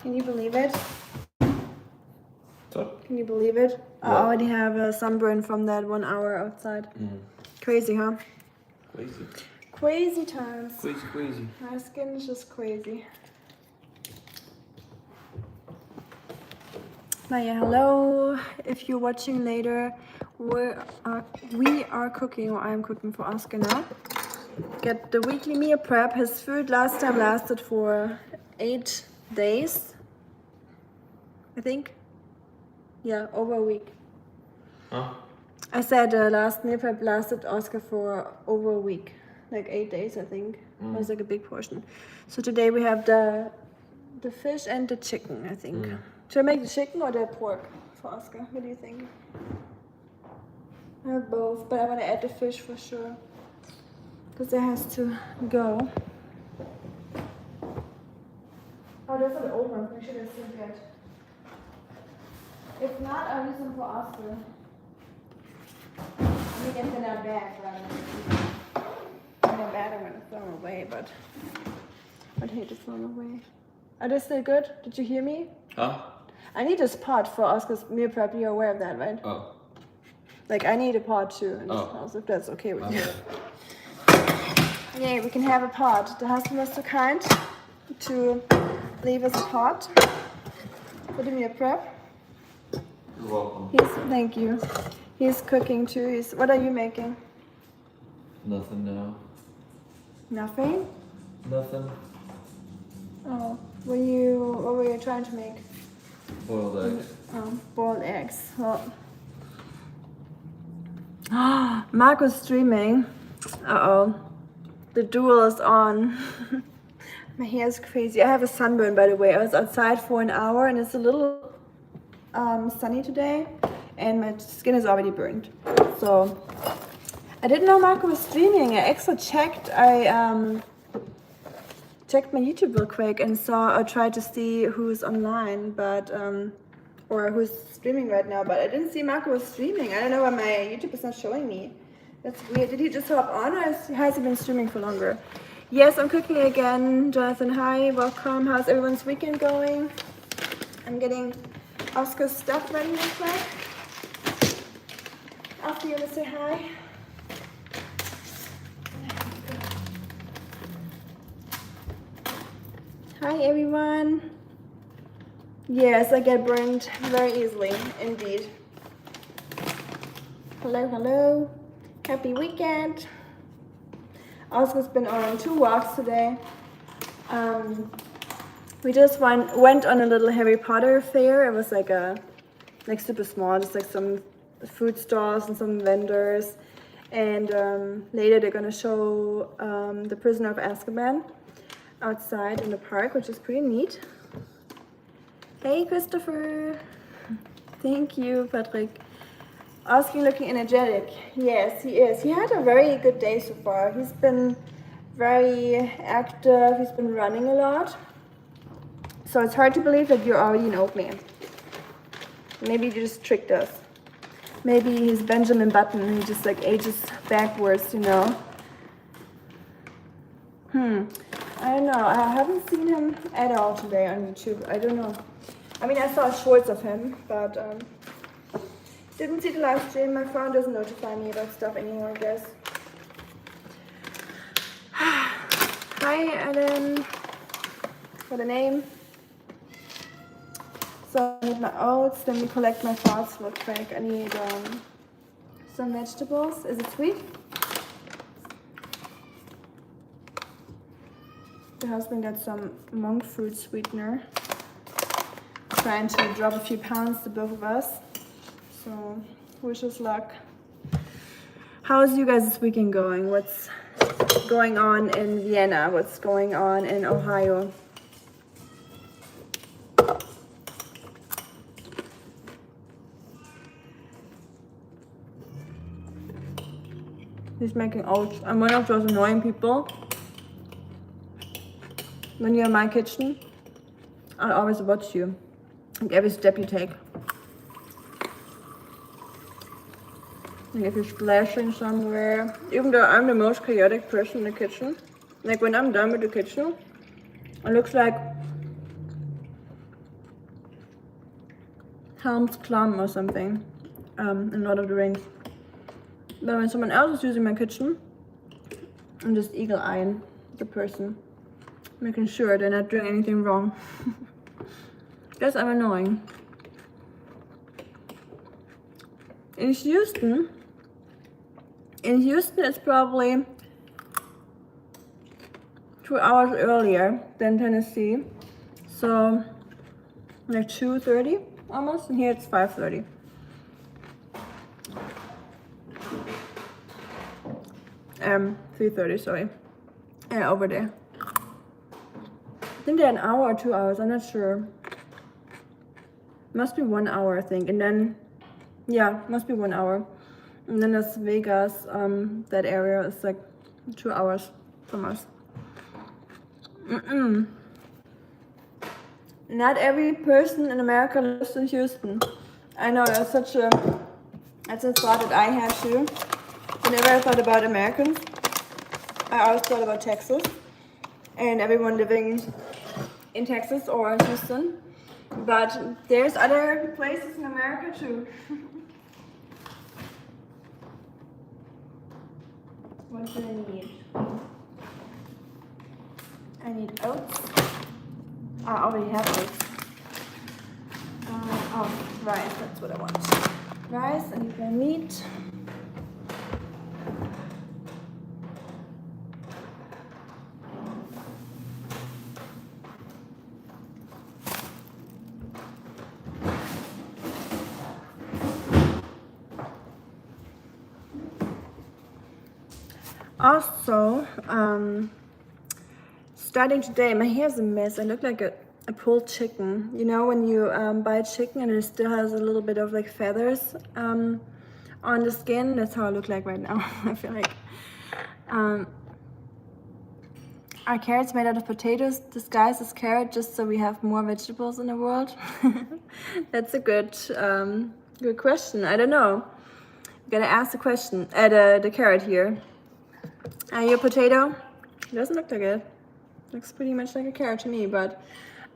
Can you believe it? So? Can you believe it? What? I already have a sunburn from that 1 hour outside. Crazy, huh? Crazy. Crazy times. Crazy. My skin is just crazy. Maya, hello. If you're watching later, we are cooking, or I'm cooking for Oskar now. Get the weekly meal prep. His food last time lasted for 8 days, I think. Yeah, over a week. Huh? I said last meal prep lasted Oskar for over a week, like 8 days, I think. It was like a big portion. So today we have the fish and the chicken, I think. Should I make the chicken or the pork for Oskar? What do you think? I have both, but I want to add the fish for sure, because it has to go. Oh, that's an old one. We should have seen that. If not, I'll use them for Oskar. Let me get them out back rather than they're bad. I'm gonna throw them away, but I'd hate to throw them away. Are they still good? Did you hear me? Huh? I need a pot for Oscar's meal prep. You're aware of that, right? Oh. Like, I need a pot too in this house, if that's okay with you. Yeah, we can have a pot. The husband was so kind to leave us a pot for the meal prep. You're welcome. Thank you. He's cooking too. What are you making? Nothing now. Nothing? Nothing. Oh, what were you trying to make? Boiled eggs. Oh, boiled eggs. Well. Marco's streaming. Uh-oh. The duel is on. My hair is crazy. I have a sunburn, by the way. I was outside for an hour and it's a little sunny today and my skin is already burned. So I didn't know Marco was streaming. I extra checked. I checked my YouTube real quick and tried to see who's online, but or who's streaming right now, but I didn't see Marco was streaming. I don't know why my YouTube is not showing me. That's weird. Did he just hop on, or has he been streaming for longer? Yes, I'm cooking again. Jonathan, hi, welcome. How's everyone's weekend going? I'm getting Oscar's stuff ready real quick. Oscar, you wanna say hi? Hi, everyone. Yes, I get burned very easily, indeed. Hello, hello. Happy weekend. Oscar's been on 2 walks today. We just went on a little Harry Potter fair. It was like super small, just like some food stalls and some vendors. And later they're gonna show The Prisoner of Azkaban outside in the park, which is pretty neat. Hey, Christopher. Thank you, Patrick. Oscar looking energetic. Yes, he is. He had a very good day so far. He's been very active. He's been running a lot. So it's hard to believe that you're already an old man. Maybe you just tricked us. Maybe he's Benjamin Button. He just like ages backwards, you know. I don't know. I haven't seen him at all today on YouTube. I don't know. I mean, I saw shorts of him, but didn't see the live stream. My phone doesn't notify me about stuff anymore, I guess. Hi, Ellen. What a name. So I need my oats. Let me collect my thoughts real quick. I need some vegetables. Is it sweet? The husband got some monk fruit sweetener. Trying to drop a few pounds, the both of us. So, wish us luck. How's you guys this weekend going? What's going on in Vienna? What's going on in Ohio? He's making oats. I'm one of those annoying people. When you're in my kitchen, I'll always watch you. Like every step you take. Like if you're splashing somewhere. Even though I'm the most chaotic person in the kitchen. Like when I'm done with the kitchen, it looks like Helm's Clum or something in Lord of the Rings. But when someone else is using my kitchen, I'm just eagle-eyeing the person, making sure they're not doing anything wrong. Guess I'm annoying. In Houston, it's probably 2 hours earlier than Tennessee. So like 2:30 almost, and here it's 5:30. 3:30, sorry. Yeah, over there. I think they're an hour or 2 hours, I'm not sure. Must be 1 hour, I think. And then, yeah, must be 1 hour. And then Las Vegas, that area is like 2 hours from us. Not every person in America lives in Houston. I know, that's a thought that I had too. Whenever I thought about Americans, I always thought about Texas and everyone living in Texas or Houston. But there's other places in America too. What do I need? I need oats. I already have oats. Oh, rice, that's what I want. Rice, I need my meat. Also, starting today, my hair is a mess. I look like a pulled chicken. You know when you buy chicken and it still has a little bit of like feathers on the skin? That's how I look like right now. I feel like. Our carrot's made out of potatoes disguised as carrot just so we have more vegetables in the world. That's a good question. I don't know. Gotta ask the question. The carrot here. Your potato? It doesn't look like it. Looks pretty much like a carrot to me, but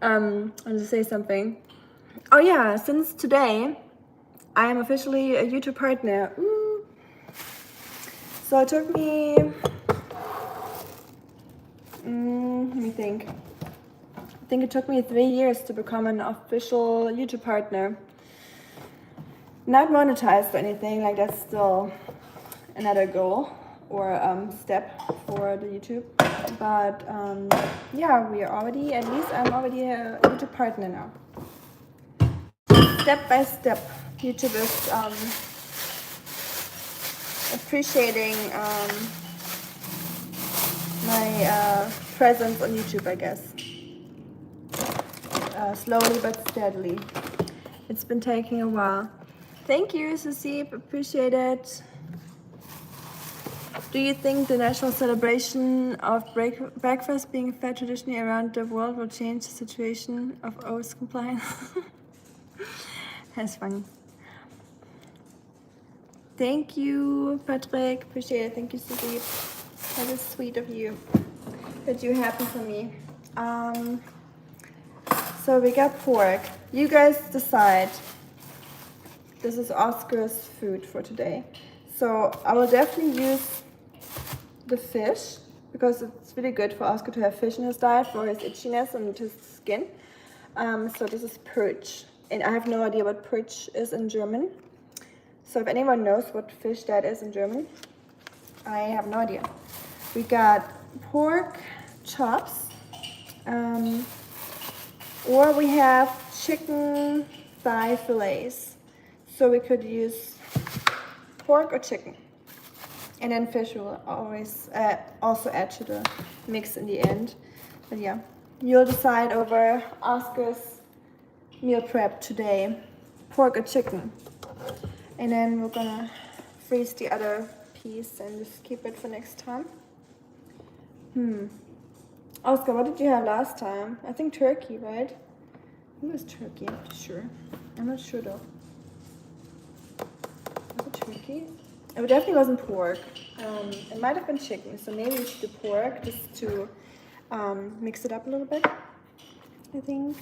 I'll just say something. Oh yeah, since today, I am officially a YouTube partner. Ooh. So it took me, let me think. I think it took me 3 years to become an official YouTube partner. Not monetized or anything, like that's still another goal or step for the YouTube. But yeah, we are already, at least I'm already a YouTube partner now. Step by step, YouTube is appreciating my presence on YouTube, I guess. Slowly but steadily. It's been taking a while. Thank you, Susie, appreciate it. Do you think the national celebration of breakfast being fed traditionally around the world will change the situation of oath compliance? That's funny. Thank you, Patrick. Appreciate it. Thank you, Susie. That is sweet of you that you're happy for me. So we got pork. You guys decide. This is Oscar's food for today. So I will definitely use the fish because it's really good for Oscar to have fish in his diet for his itchiness and his skin. So this is perch, and I have no idea what perch is in German. So if anyone knows what fish that is in German, I have no idea. We got pork chops, or we have chicken thigh fillets. So we could use pork or chicken. And then fish will always also add to the mix in the end. But yeah, you'll decide over Oscar's meal prep today, pork or chicken. And then we're gonna freeze the other piece and just keep it for next time. Oscar, what did you have last time? I think turkey, right? I think it was turkey, I'm not sure. I'm not sure though. Was it turkey? It definitely wasn't pork. It might have been chicken, so maybe we should do pork just to mix it up a little bit, I think.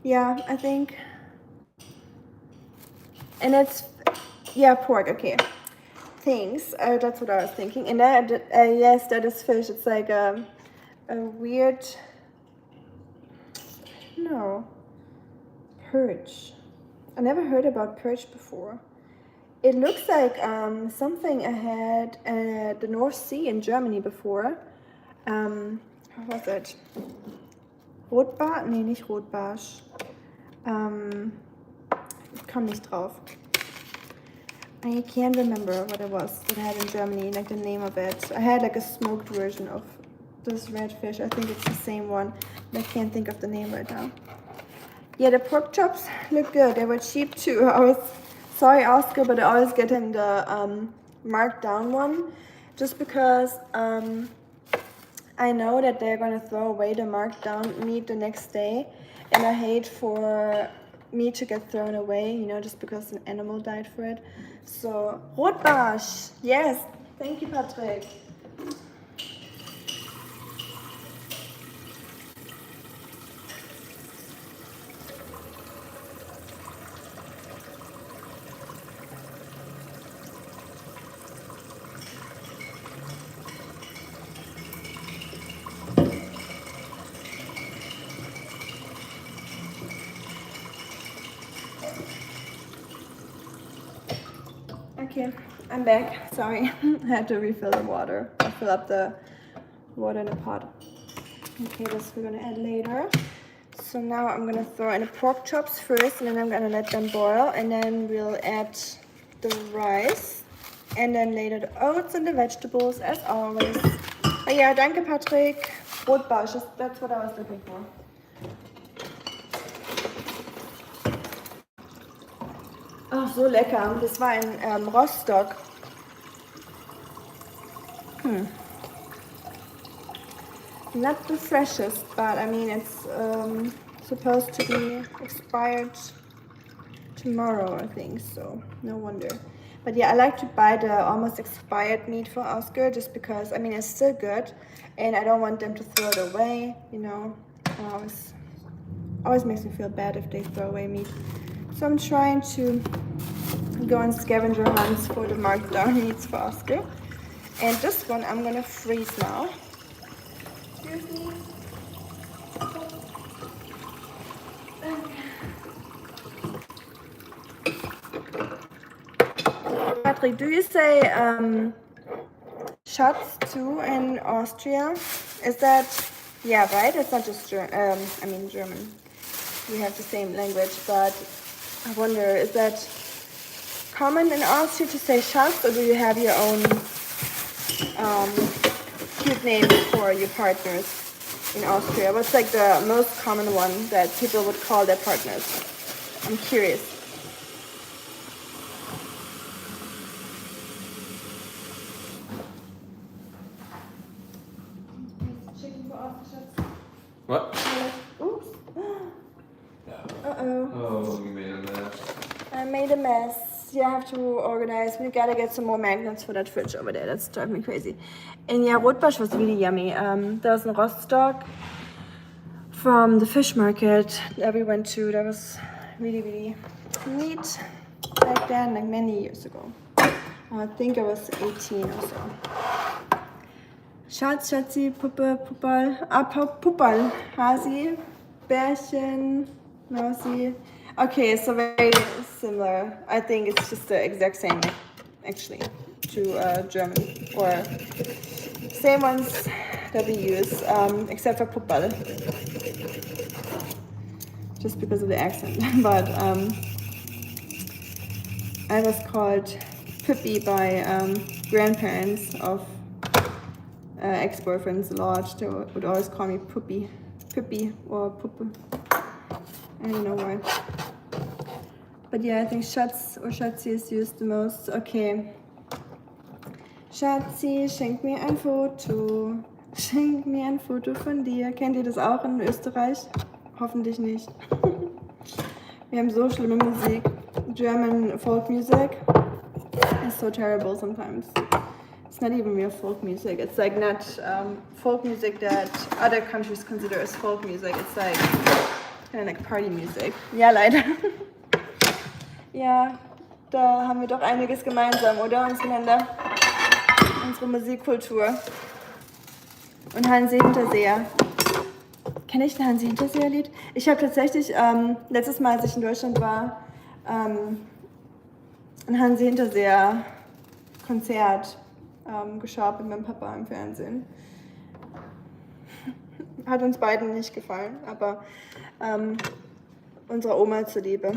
Yeah, I think And it's, yeah, pork, okay. Thanks, that's what I was thinking. And that, yes, that is fish. It's like a weird, no, perch. I never heard about perch before. It looks like something I had at the North Sea in Germany before. How was it? Rotbarsch? Nee, nicht Rotbarsch. Ich komme nicht drauf. I can't remember what it was that I had in Germany, like the name of it. I had like a smoked version of this red fish. I think it's the same one. I can't think of the name right now. Yeah, the pork chops look good. They were cheap too. I was sorry, Oskar, but I always get him the marked down one, just because I know that they're gonna throw away the marked down meat the next day, and I hate for meat to get thrown away, you know, just because an animal died for it. So, Rotbarsch, yes, thank you, Patrick. Okay, I'm back. Sorry, I had to refill the water. I fill up the water in the pot. Okay, this we're gonna add later. So now I'm gonna throw in the pork chops first, and then I'm gonna let them boil, and then we'll add the rice, and then later the oats and the vegetables as always. Oh yeah, danke Patrick. Rotbarsch, that's what I was looking for. Oh, so lecker. Das war in Rostock. Not the freshest, but I mean it's supposed to be expired tomorrow, I think, so no wonder. But yeah, I like to buy the almost expired meat for Oskar, just because, I mean, it's still good, and I don't want them to throw it away, you know. Always makes me feel bad if they throw away meat. So I'm trying to go on scavenger hunts for the marked down meats for Oskar. And this one I'm gonna freeze now. Excuse me. Patrick, do you say Schatz too in Austria? Is that, yeah, right? It's not just German. I mean German. We have the same language, but I wonder, is that common in Austria to say Schatz, or do you have your own cute names for your partners in Austria? What's like the most common one that people would call their partners? I'm curious. What? Oops. Uh-oh. Oh, you made a mess. I made a mess. Yeah, I have to organize. We gotta get some more magnets for that fridge over there. That's driving me crazy. And yeah, Rotbarsch was really yummy. There was a Rostock from the fish market that we went to. That was really, really neat back then, like many years ago. I think I was 18 or so. Schatz, Schatzi, Puppe, Puppal, Puppal, Hasi, Bärchen, Mausi. Okay, so very similar. I think it's just the exact same, actually, to German, or same ones that we use, except for Puppal, just because of the accent. But I was called Pippi by grandparents of ex-boyfriends a lot. They would always call me Puppy, Pippi, or Puppe. I don't know why. But yeah, I think Schatz or Schatzi is used the most. Okay. Schatzi, schenk mir ein Foto. Schenk mir ein Foto von dir. Kennt ihr das auch in Österreich? Hoffentlich nicht. Wir haben so schlimme Musik. German folk music is so terrible sometimes. It's not even real folk music. It's like not folk music that other countries consider as folk music. It's like kind of like party music. Yeah, leider. Yeah, Da haben wir doch einiges gemeinsam, oder? Unsere Länder, unsere Musikkultur. Und Hansi Hinterseher. Kenne ich ein Hansi Hinterseher-Lied? Ich habe tatsächlich letztes Mal, als ich in Deutschland war, ein Hansi Hinterseher-Konzert geschaut mit meinem Papa im Fernsehen. Hat uns beiden nicht gefallen, aber unserer Oma zuliebe.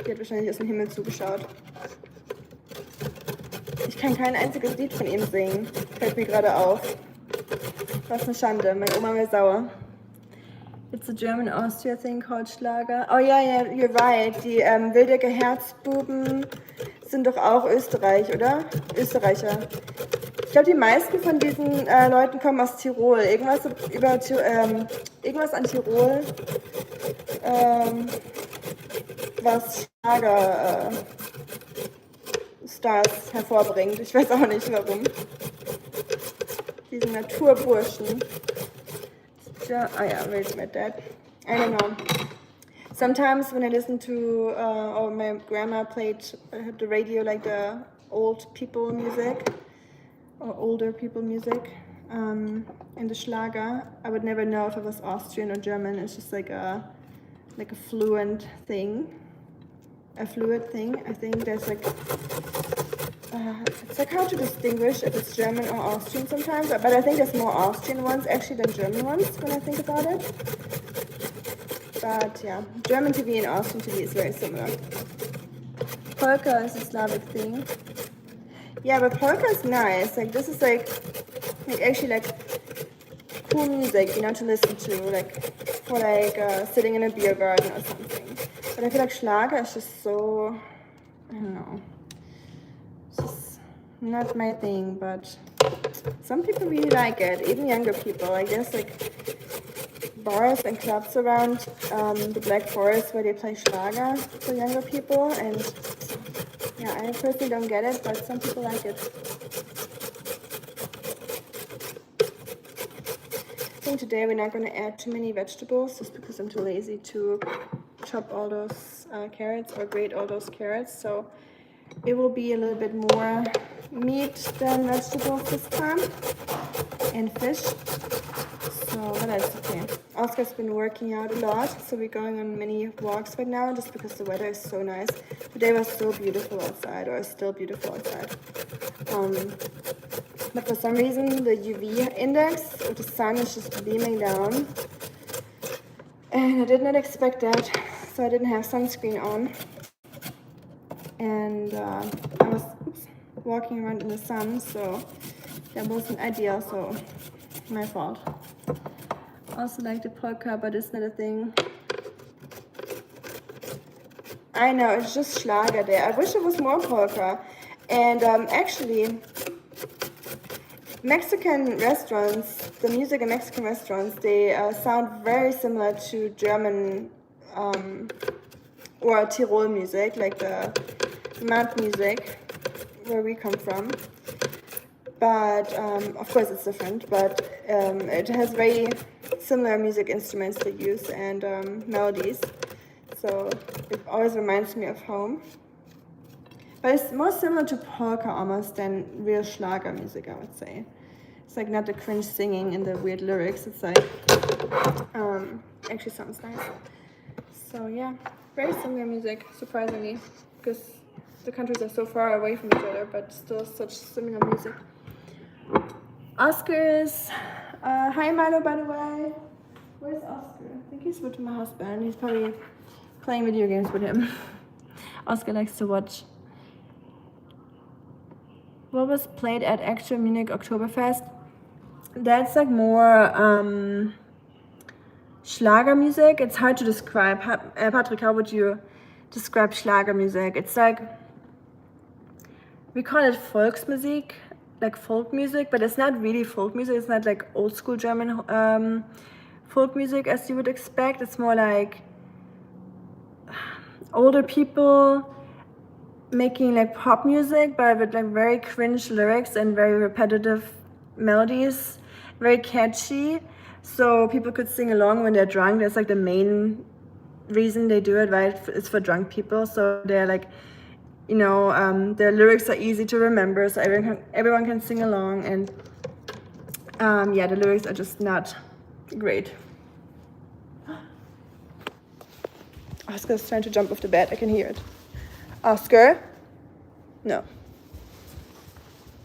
Die hat wahrscheinlich aus dem Himmel zugeschaut. Ich kann kein einziges Lied von ihm singen. Fällt mir gerade auf. Was eine Schande. Meine Oma wäre sauer. It's a German-Austria thing called Schlager. Oh ja, yeah, you're right. Die Wildecker Herzbuben sind doch auch Österreich, oder? Österreicher. Ich glaube, die meisten von diesen Leuten kommen aus Tirol. Irgendwas an Tirol, was Schlager Stars hervorbringt. Ich weiß auch nicht warum. Diesen Naturburschen. Yeah, where's my dad? I don't know. Sometimes when I listen to, or my grandma played the radio, like the old people music, or older people music, and the Schlager, I would never know if it was Austrian or German. It's just like a fluent thing, a fluid thing. I think there's like, it's like hard to distinguish if it's German or Austrian sometimes, but I think there's more Austrian ones actually than German ones when I think about it. But yeah, German TV and Austrian TV is very similar. Polka is a Slavic thing. Yeah, but polka is nice. Like this is like actually like cool music, you know, to listen to, like for like sitting in a beer garden or something. But I feel like Schlager is just so, I don't know. Not my thing, but some people really like it, even younger people. I guess like bars and clubs around the Black Forest where they play Schlager for younger people, and yeah, I personally don't get it, but some people like it. I think today we're not going to add too many vegetables just because I'm too lazy to chop all those carrots or grate all those carrots, so it will be a little bit more meat than vegetables this time, and fish, so but that's okay. Oscar's been working out a lot, so we're going on many walks right now just because the weather is so nice. Today was so beautiful outside, or still beautiful outside, but for some reason the UV index of the sun is just beaming down, and I did not expect that, so I didn't have sunscreen on, and I was walking around in the sun, so that wasn't ideal, so my fault. Also like the polka, but it's not a thing. I know, it's just Schlager there. I wish it was more polka. And actually, Mexican restaurants, the music in Mexican restaurants, they sound very similar to German or Tirol music, like the mount music where we come from, but of course it's different, but it has very similar music instruments they use and melodies, so it always reminds me of home, but it's more similar to polka almost than real Schlager music, I would say. It's like not the cringe singing and the weird lyrics, it's like actually sounds nice. So yeah, very similar music, surprisingly, because the countries are so far away from each other, but still such similar music. Oskar is, hi Milo, by the way. Where's Oskar? I think he's with my husband. He's probably playing video games with him. Oskar likes to watch. What was played at actual Munich Oktoberfest? That's like more Schlager music. It's hard to describe. Patrick, how would you describe Schlager music? It's like, we call it Volksmusik, like folk music, but it's not really folk music. It's not like old school German folk music as you would expect. It's more like older people making like pop music, but with like very cringe lyrics and very repetitive melodies, very catchy. So people could sing along when they're drunk. That's like the main reason they do it, right? It's for drunk people. So they're like you know, the lyrics are easy to remember, so everyone can sing along, and yeah, the lyrics are just not great. Oscar's trying to jump off the bed. I can hear it. Oscar? No.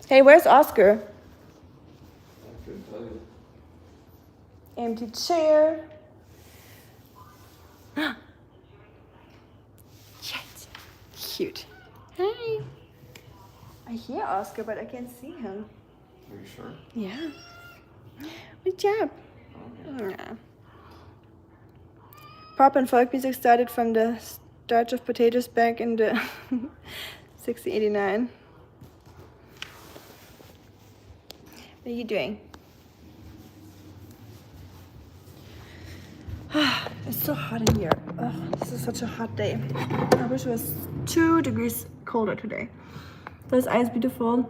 Hey, where's Oscar? I couldn't tell you. Empty chair. Yes. Cute. Hi. I hear Oscar, but I can't see him. Are you sure? Yeah. Good job. Okay. Yeah. Pop and folk music started from the starch of potatoes back in the 1689. What are you doing? It's so hot in here. Oh, this is such a hot day. I wish it was 2 degrees colder today. This eye is beautiful.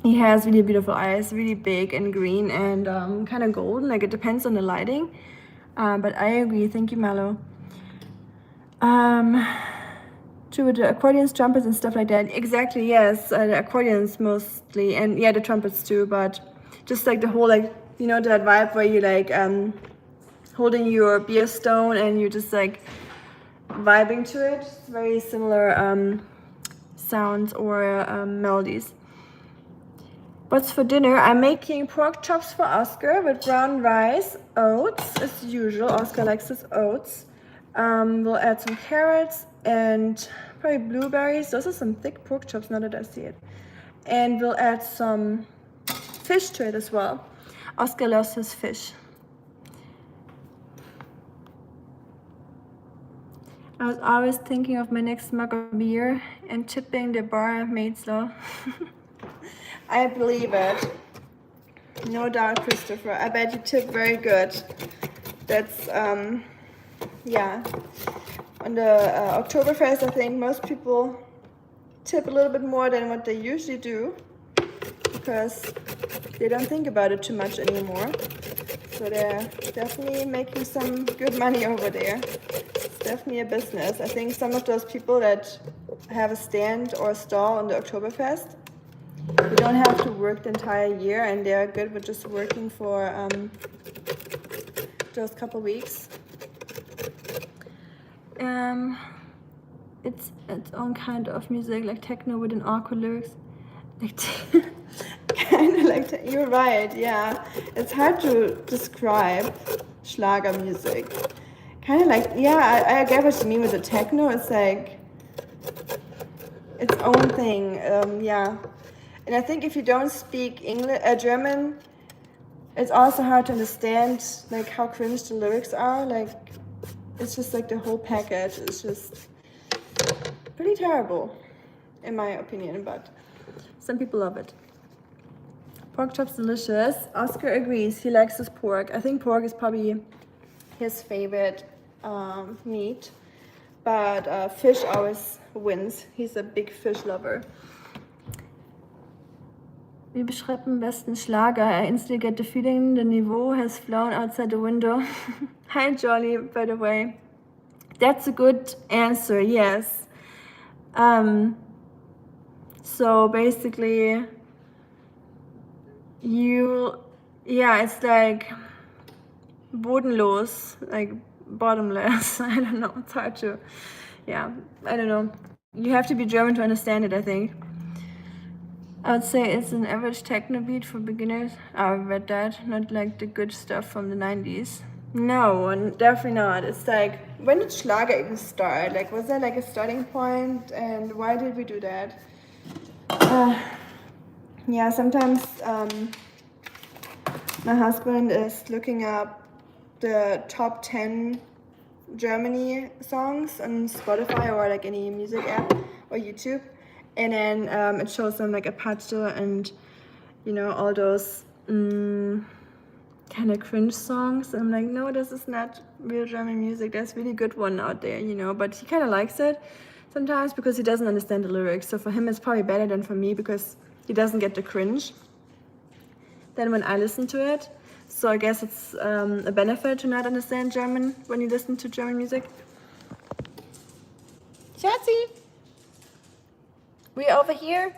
He has really beautiful eyes, really big and green and kind of golden. Like, it depends on the lighting. But I agree. Thank you, Mallow. True, with the accordions, trumpets, and stuff like that. Exactly, yes. The accordions mostly, and yeah, the trumpets too. But just like the whole, like, you know, that vibe where you like holding your beer stone and you're just like vibing to it. It's very similar sounds or melodies. What's for dinner? I'm making pork chops for Oscar with brown rice, oats as usual. Oscar likes his oats. We'll add some carrots and probably blueberries. Those are some thick pork chops now that I see it. And we'll add some fish to it as well. Oscar loves his fish. I was always thinking of my next mug of beer and tipping the barmaids though. I believe it. No doubt, Christopher. I bet you tip very good. That's, yeah. On the Oktoberfest, I think most people tip a little bit more than what they usually do because they don't think about it too much anymore. So they're definitely making some good money over there. It's definitely a business. I think some of those people that have a stand or a stall on the Oktoberfest, you don't have to work the entire year, and they're good with just working for those couple weeks. It's its own kind of music, like techno with an awkward lyrics. Like kind of like you're right, yeah. It's hard to describe Schlager music. Kind of like, yeah, I get what you mean with the techno. It's like its own thing, yeah. And I think if you don't speak English, German, it's also hard to understand like how cringe the lyrics are. Like, it's just like the whole package is just pretty terrible, in my opinion. But some people love it. Pork chops delicious. Oscar agrees. He likes his pork. I think pork is probably his favorite meat. But fish always wins. He's a big fish lover. Wie beschreibt am besten Schlager? I instantly get the feeling the niveau has flown outside the window. Hi, Jolly, by the way. That's a good answer, yes. So basically, it's like bodenlos, like bottomless. I don't know, it's hard to, I don't know. You have to be German to understand it, I think. I would say it's an average techno beat for beginners. I read that, not like the good stuff from the 90s. No, definitely not. It's like, when did Schlager even start? Like, was there like a starting point, and why did we do that? Yeah, sometimes my husband is looking up the top 10 Germany songs on Spotify or like any music app or YouTube. And then it shows them like Apache and, you know, all those kind of cringe songs. And I'm like, no, this is not real German music. There's really good one out there, you know. But he kind of likes it sometimes because he doesn't understand the lyrics. So for him, it's probably better than for me because he doesn't get the cringe than when I listen to it. So I guess it's a benefit to not understand German when you listen to German music. Schatzi! We over here?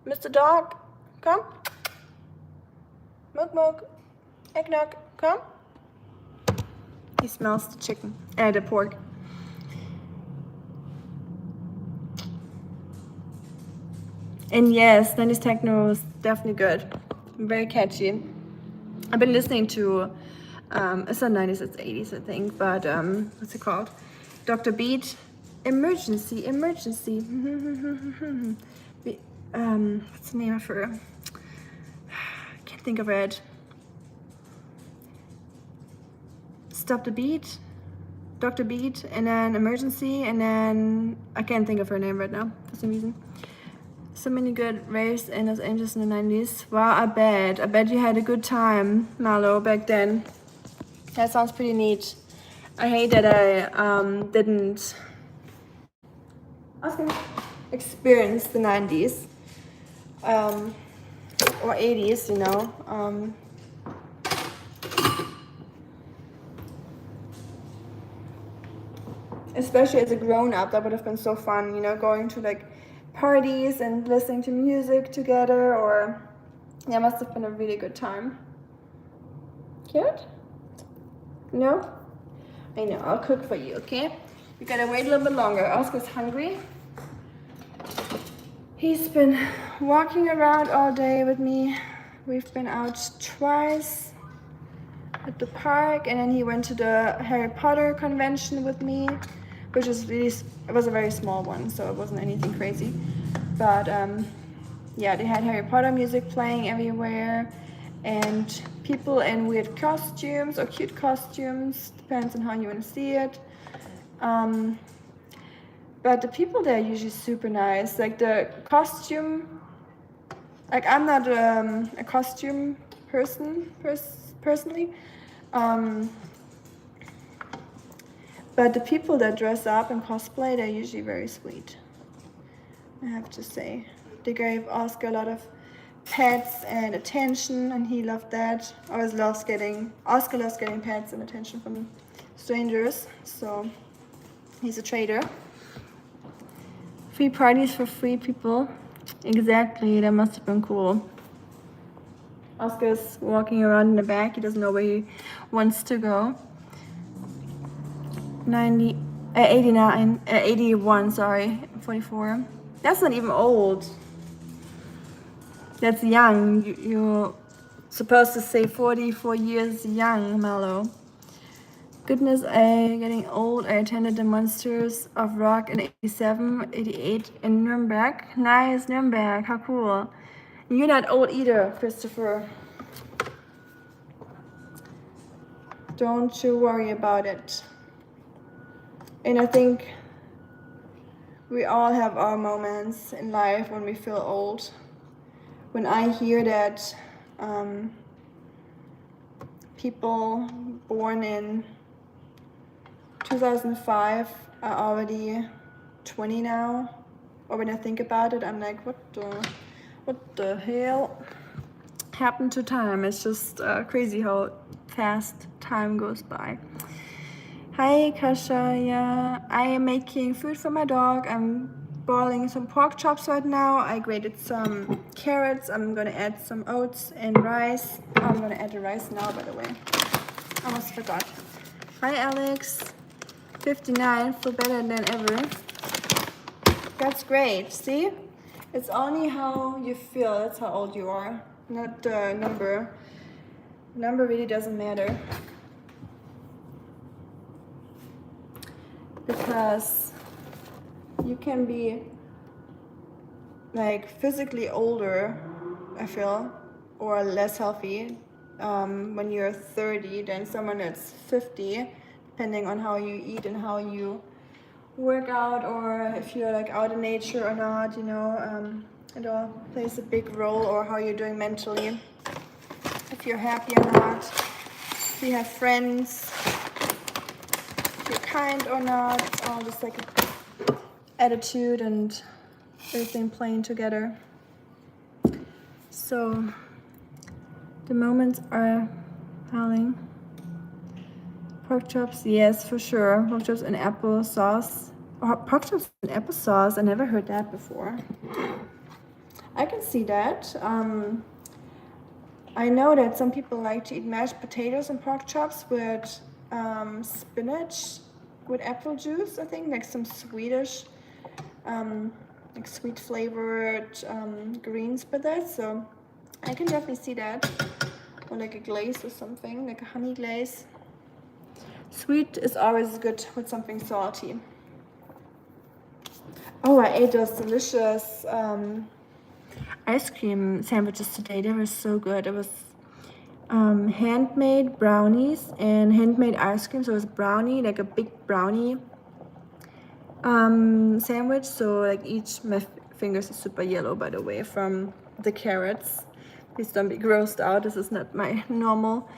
Mr. Dog, come. Mug mug. Eggnog, come. He smells the chicken. The pork. And yes, 90s techno is definitely good. Very catchy. I've been listening to, it's not 90s, it's 80s, I think, but what's it called? Dr. Beat. Emergency. What's the name of her? I can't think of it. Stop the Beat. Dr. Beat, and then Emergency, and then I can't think of her name right now for some reason. So many good raves in Los Angeles in the 90s. Wow, I bet you had a good time, Marlo, back then. That sounds pretty neat. I hate that I didn't experience the 90s or 80s, you know. Especially as a grown-up, that would have been so fun, you know, going to like parties and listening to music together, or yeah, must have been a really good time. Cute? No? I know, I'll cook for you, okay? You gotta wait a little bit longer. Oscar's hungry. He's been walking around all day with me. We've been out twice at the park, and then he went to the Harry Potter convention with me, which is really, it was a very small one, so it wasn't anything crazy. But yeah, they had Harry Potter music playing everywhere, and people in weird costumes or cute costumes, depends on how you want to see it. But the people there are usually super nice. Like the costume, like I'm not a costume person personally. But the people that dress up and cosplay, they're usually very sweet, I have to say. They gave Oscar a lot of pets and attention, and he loved that. Oscar loves getting pets and attention from strangers, so he's a trader. Free parties for free people. Exactly, that must have been cool. Oscar's walking around in the back. He doesn't know where he wants to go. 81, sorry, 44. That's not even old. That's young. You're supposed to say 44 years young, Mallow. Goodness, I'm getting old. I attended the Monsters of Rock in 87, 88 in Nuremberg. Nice, Nuremberg, how cool. You're not old either, Christopher. Don't you worry about it. And I think we all have our moments in life when we feel old. When I hear that people born in 2005 are already 20 now, or when I think about it, I'm like, what the hell happened to time? It's just crazy how fast time goes by. Hi Kasha, yeah, I am making food for my dog. I'm boiling some pork chops right now. I grated some carrots. I'm gonna add some oats and rice. I'm gonna add the rice now, by the way. I almost forgot. Hi Alex, 59, feel better than ever. That's great, see? It's only how you feel, that's how old you are, not the number. Number really doesn't matter. Because you can be like physically older, I feel, or less healthy when you're 30 than someone that's 50, depending on how you eat and how you work out, or if you're like out in nature or not, you know, it all plays a big role, or how you're doing mentally, if you're happy or not, if you have friends, if you're kind or not. It's all just like attitude and everything playing together. So the moments are howling. Pork chops, yes, for sure. Pork chops and apple sauce pork chops and applesauce. I never heard that before. I can see that. I know that some people like to eat mashed potatoes and pork chops with spinach with apple juice, I think, like some Swedish, like sweet flavored greens with it. So I can definitely see that. Or like a glaze or something, like a honey glaze. Sweet is always good with something salty. Oh, I ate those delicious ice cream sandwiches today. They were so good. It was handmade brownies and handmade ice cream. So it was brownie, like a big brownie sandwich. So like my fingers are super yellow, by the way, from the carrots. Please don't be grossed out. This is not my normal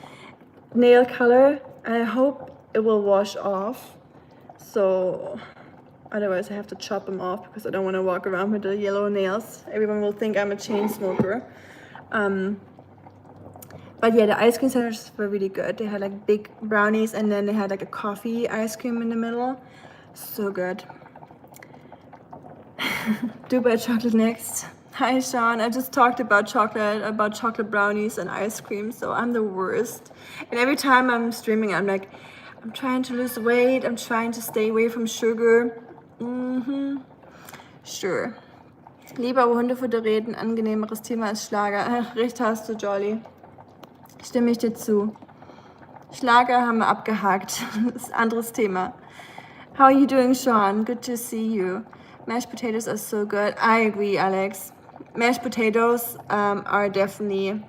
nail color. I hope it will wash off. So otherwise I have to chop them off because I don't want to walk around with the yellow nails. Everyone will think I'm a chain smoker. But yeah, the ice cream sandwiches were really good. They had like big brownies and then they had like a coffee ice cream in the middle. So good. Dubai chocolate next. Hi Sean, I just talked about chocolate brownies and ice cream, so I'm the worst. And every time I'm streaming, I'm like, I'm trying to lose weight, I'm trying to stay away from sugar. Sure. Lieber über Hundefutter reden, angenehmeres Thema als Schlager. Recht hast du, Jolly. Stimme ich dir zu. Schlager haben wir abgehakt. Das ist ein anderes Thema. How are you doing, Sean? Good to see you. Mashed potatoes are so good. I agree, Alex. Mashed potatoes are definitely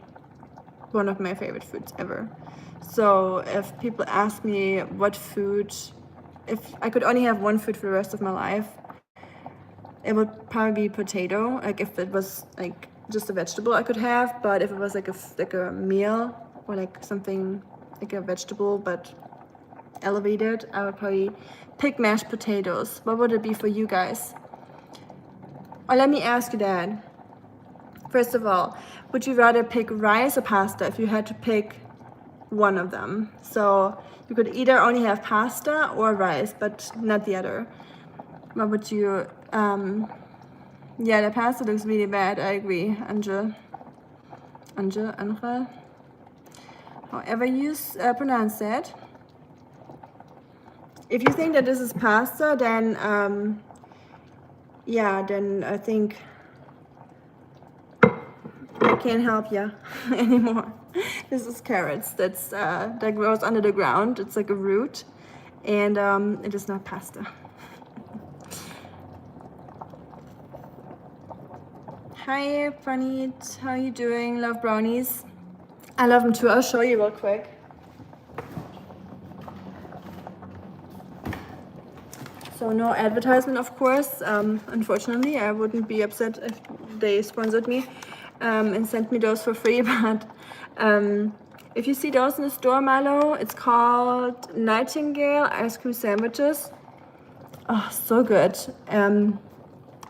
one of my favorite foods ever. So if people ask me what food, if I could only have one food for the rest of my life, it would probably be potato. Like if it was like just a vegetable I could have, but if it was like a meal or like something like a vegetable but elevated, I would probably pick mashed potatoes. What would it be for you guys? Or let me ask you that. First of all, would you rather pick rice or pasta if you had to pick one of them? So you could either only have pasta or rice, but not the other. What would you, yeah, the pasta looks really bad, I agree, Anje, however you pronounce that. If you think that this is pasta, then, yeah, then I think I can't help you anymore. This is carrots that grows under the ground. It's like a root, and it is not pasta. Hi, Pranit. How are you doing? Love brownies. I love them too. I'll show you real quick. So no advertisement, of course. Unfortunately, I wouldn't be upset if they sponsored me and sent me those for free. But if you see those in the store, Milo, it's called Nightingale ice cream sandwiches. Oh, so good.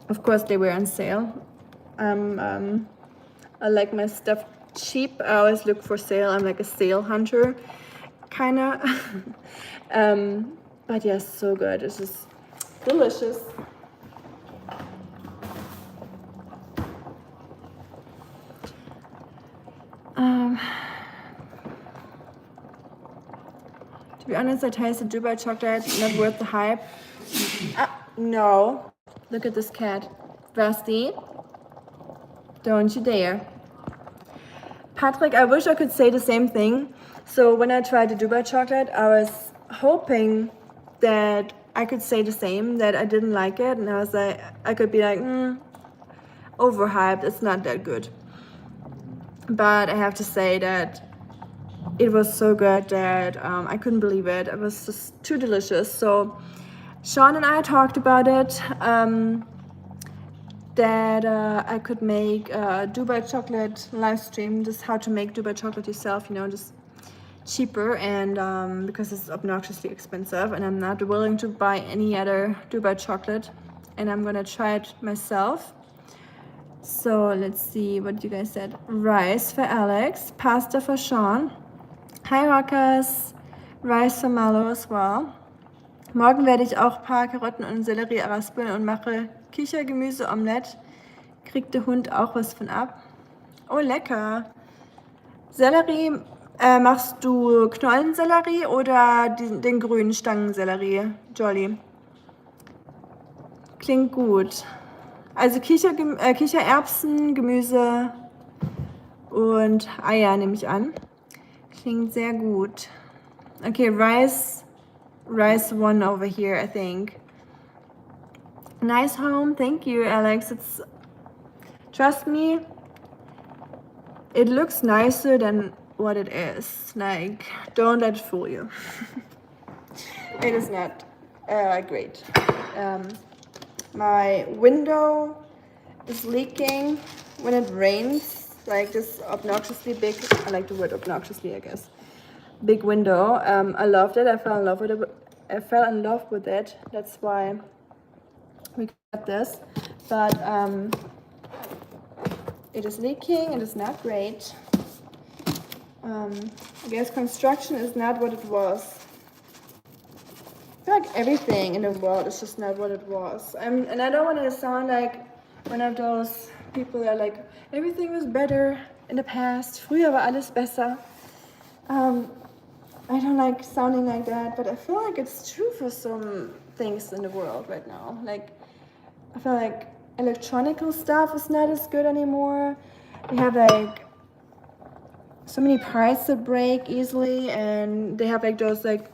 Of course, they were on sale. I like my stuff cheap. I always look for sale. I'm like a sale hunter, kind of. But yes, so good. It's just delicious. To be honest, I tasted Dubai chocolate, not worth the hype. No. Look at this cat. Rusty. Don't you dare. Patrick, I wish I could say the same thing. So when I tried the Dubai chocolate, I was hoping that I could say the same, that I didn't like it. And I was like, I could be like, overhyped, it's not that good. But I have to say that it was so good that I couldn't believe it. It was just too delicious. So Sean and I talked about it, that I could make a Dubai chocolate live stream, just how to make Dubai chocolate yourself, you know, just cheaper, and because it's obnoxiously expensive and I'm not willing to buy any other Dubai chocolate, and I'm gonna try it myself. So let's see what you guys said. Rice for Alex, pasta for Sean. Hi Ruckus, rice for Malo as well. Morgen werde ich auch ein paar Karotten und Sellerie raspeln und mache Kichergemüse-Omelette. Kriegt der Hund auch was von ab. Oh, lecker. Sellerie, machst du Knollensellerie oder den grünen Stangensellerie, Jolly? Klingt gut. Also Kichererbsen, Gemüse und Eier nehme ich an. Klingt sehr gut. Okay, rice one over here, I think. Nice home, thank you, Alex. Trust me, it looks nicer than what it is. Like, don't let it fool you. It is not great. My window is leaking when it rains, like this obnoxiously big, I like the word obnoxiously, I guess, big window. I loved it. I fell in love with it. That's why we got this. But it is leaking. It is not great. I guess construction is not what it was. I feel like everything in the world is just not what it was. And I don't want to sound like one of those people that are like, everything was better in the past. Früher war alles besser. I don't like sounding like that, but I feel like it's true for some things in the world right now. Like, I feel like electronical stuff is not as good anymore. We have like so many parts that break easily, and they have like those like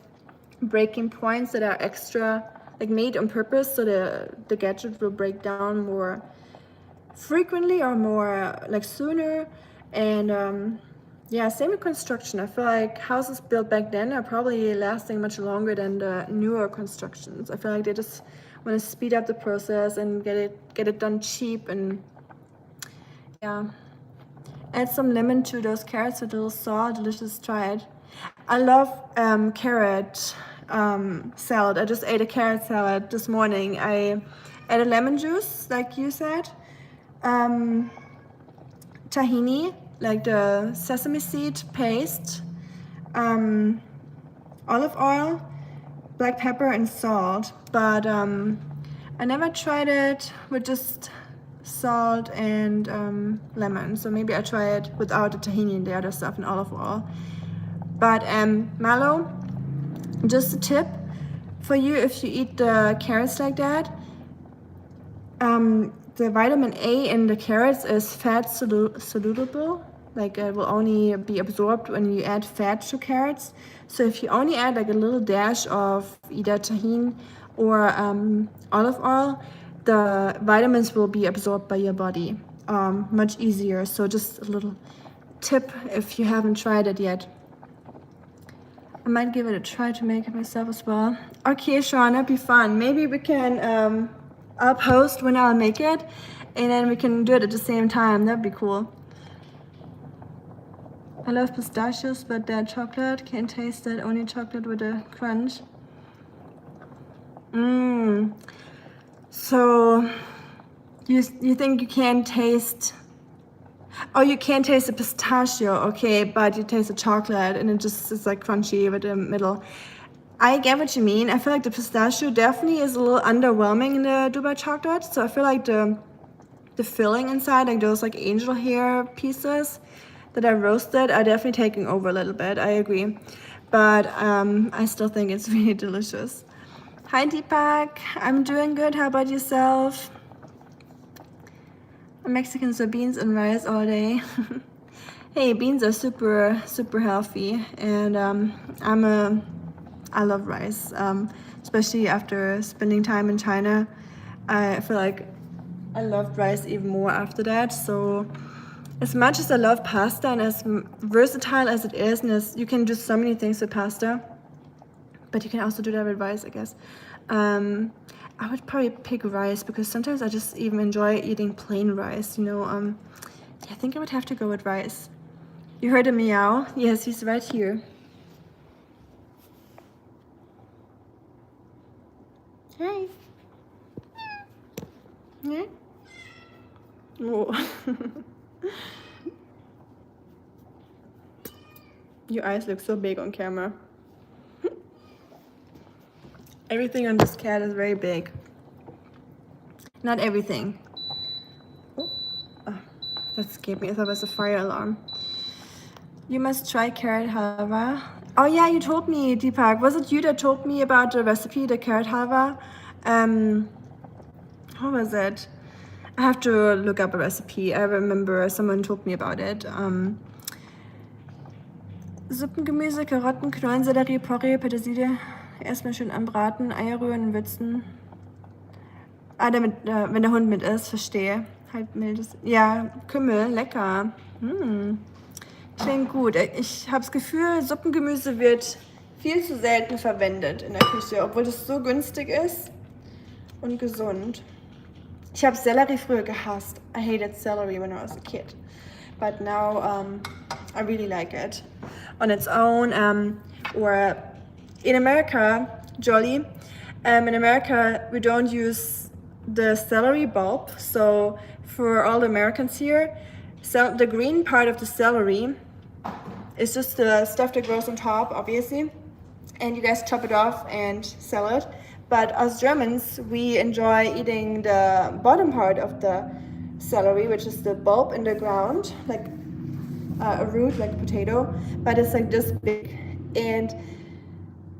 breaking points that are extra, like made on purpose, so the gadget will break down more frequently or more like sooner. And yeah, same with construction. I feel like houses built back then are probably lasting much longer than the newer constructions. I feel like they just want to speed up the process and get it done cheap. And yeah, add some lemon to those carrots with a little salt. Delicious. Try it. I love carrot salad. I just ate a carrot salad this morning. I added lemon juice, like you said, tahini, like the sesame seed paste, olive oil, black pepper, and salt. But I never tried it with just salt and lemon. So maybe I try it without the tahini and the other stuff and olive oil. But mallow, just a tip for you if you eat the carrots like that. The vitamin A in the carrots is fat soluble, like it will only be absorbed when you add fat to carrots. So if you only add like a little dash of either tahini or olive oil, the vitamins will be absorbed by your body much easier. So just a little tip if you haven't tried it yet. I might give it a try to make it myself as well. Okay, Sean, that'd be fun. Maybe we can, I'll post when I'll make it, and then we can do it at the same time. That'd be cool. I love pistachios, but they're chocolate. Can't taste that, only chocolate with a crunch. So, you think you can't taste... Oh, you can't taste the pistachio, okay, but you taste the chocolate and it just is like crunchy with the middle. I get what you mean. I feel like the pistachio definitely is a little underwhelming in the Dubai chocolate. So I feel like the filling inside, like those like angel hair pieces that I roasted, are definitely taking over a little bit. I agree. But I still think it's really delicious. Hi Deepak, I'm doing good. How about yourself? Mexicans are beans and rice all day. Hey, beans are super healthy, and I love rice, especially after spending time in China. I feel like I loved rice even more after that. So as much as I love pasta and as versatile as it is, and as you can do so many things with pasta, but you can also do that with rice, I guess. I would probably pick rice because sometimes I just even enjoy eating plain rice, you know. Yeah, I think I would have to go with rice. You heard a meow? Yes, he's right here. Hey. Yeah? Oh. Your eyes look so big on camera. Everything on this cat is very big. Not everything. Oh, that scared me. I thought it was a fire alarm. You must try carrot halva. Oh yeah, you told me, Deepak. Was it you that told me about the recipe, the carrot halva? How was it? I have to look up a recipe. I remember someone told me about it. Suppengemüse, Karotten, Knollensellerie, Porree, Petersilie. Erstmal schön anbraten, Eier rühren und würzen. Ah, damit, wenn der Hund mit ist, verstehe. Halt mildes. Ja, Kümmel, lecker. Klingt gut. Ich habe das Gefühl, Suppengemüse wird viel zu selten verwendet in der Küche, obwohl das so günstig ist und gesund. Ich habe Sellerie früher gehasst. I hated celery when I was a kid. But now I really like it on its own. Or in America, Jolly, in America we don't use the celery bulb. So for all the Americans here, the green part of the celery is just the stuff that grows on top, obviously. And you guys chop it off and sell it. But us Germans, we enjoy eating the bottom part of the celery, which is the bulb in the ground, like a root, like a potato, but it's like this big. And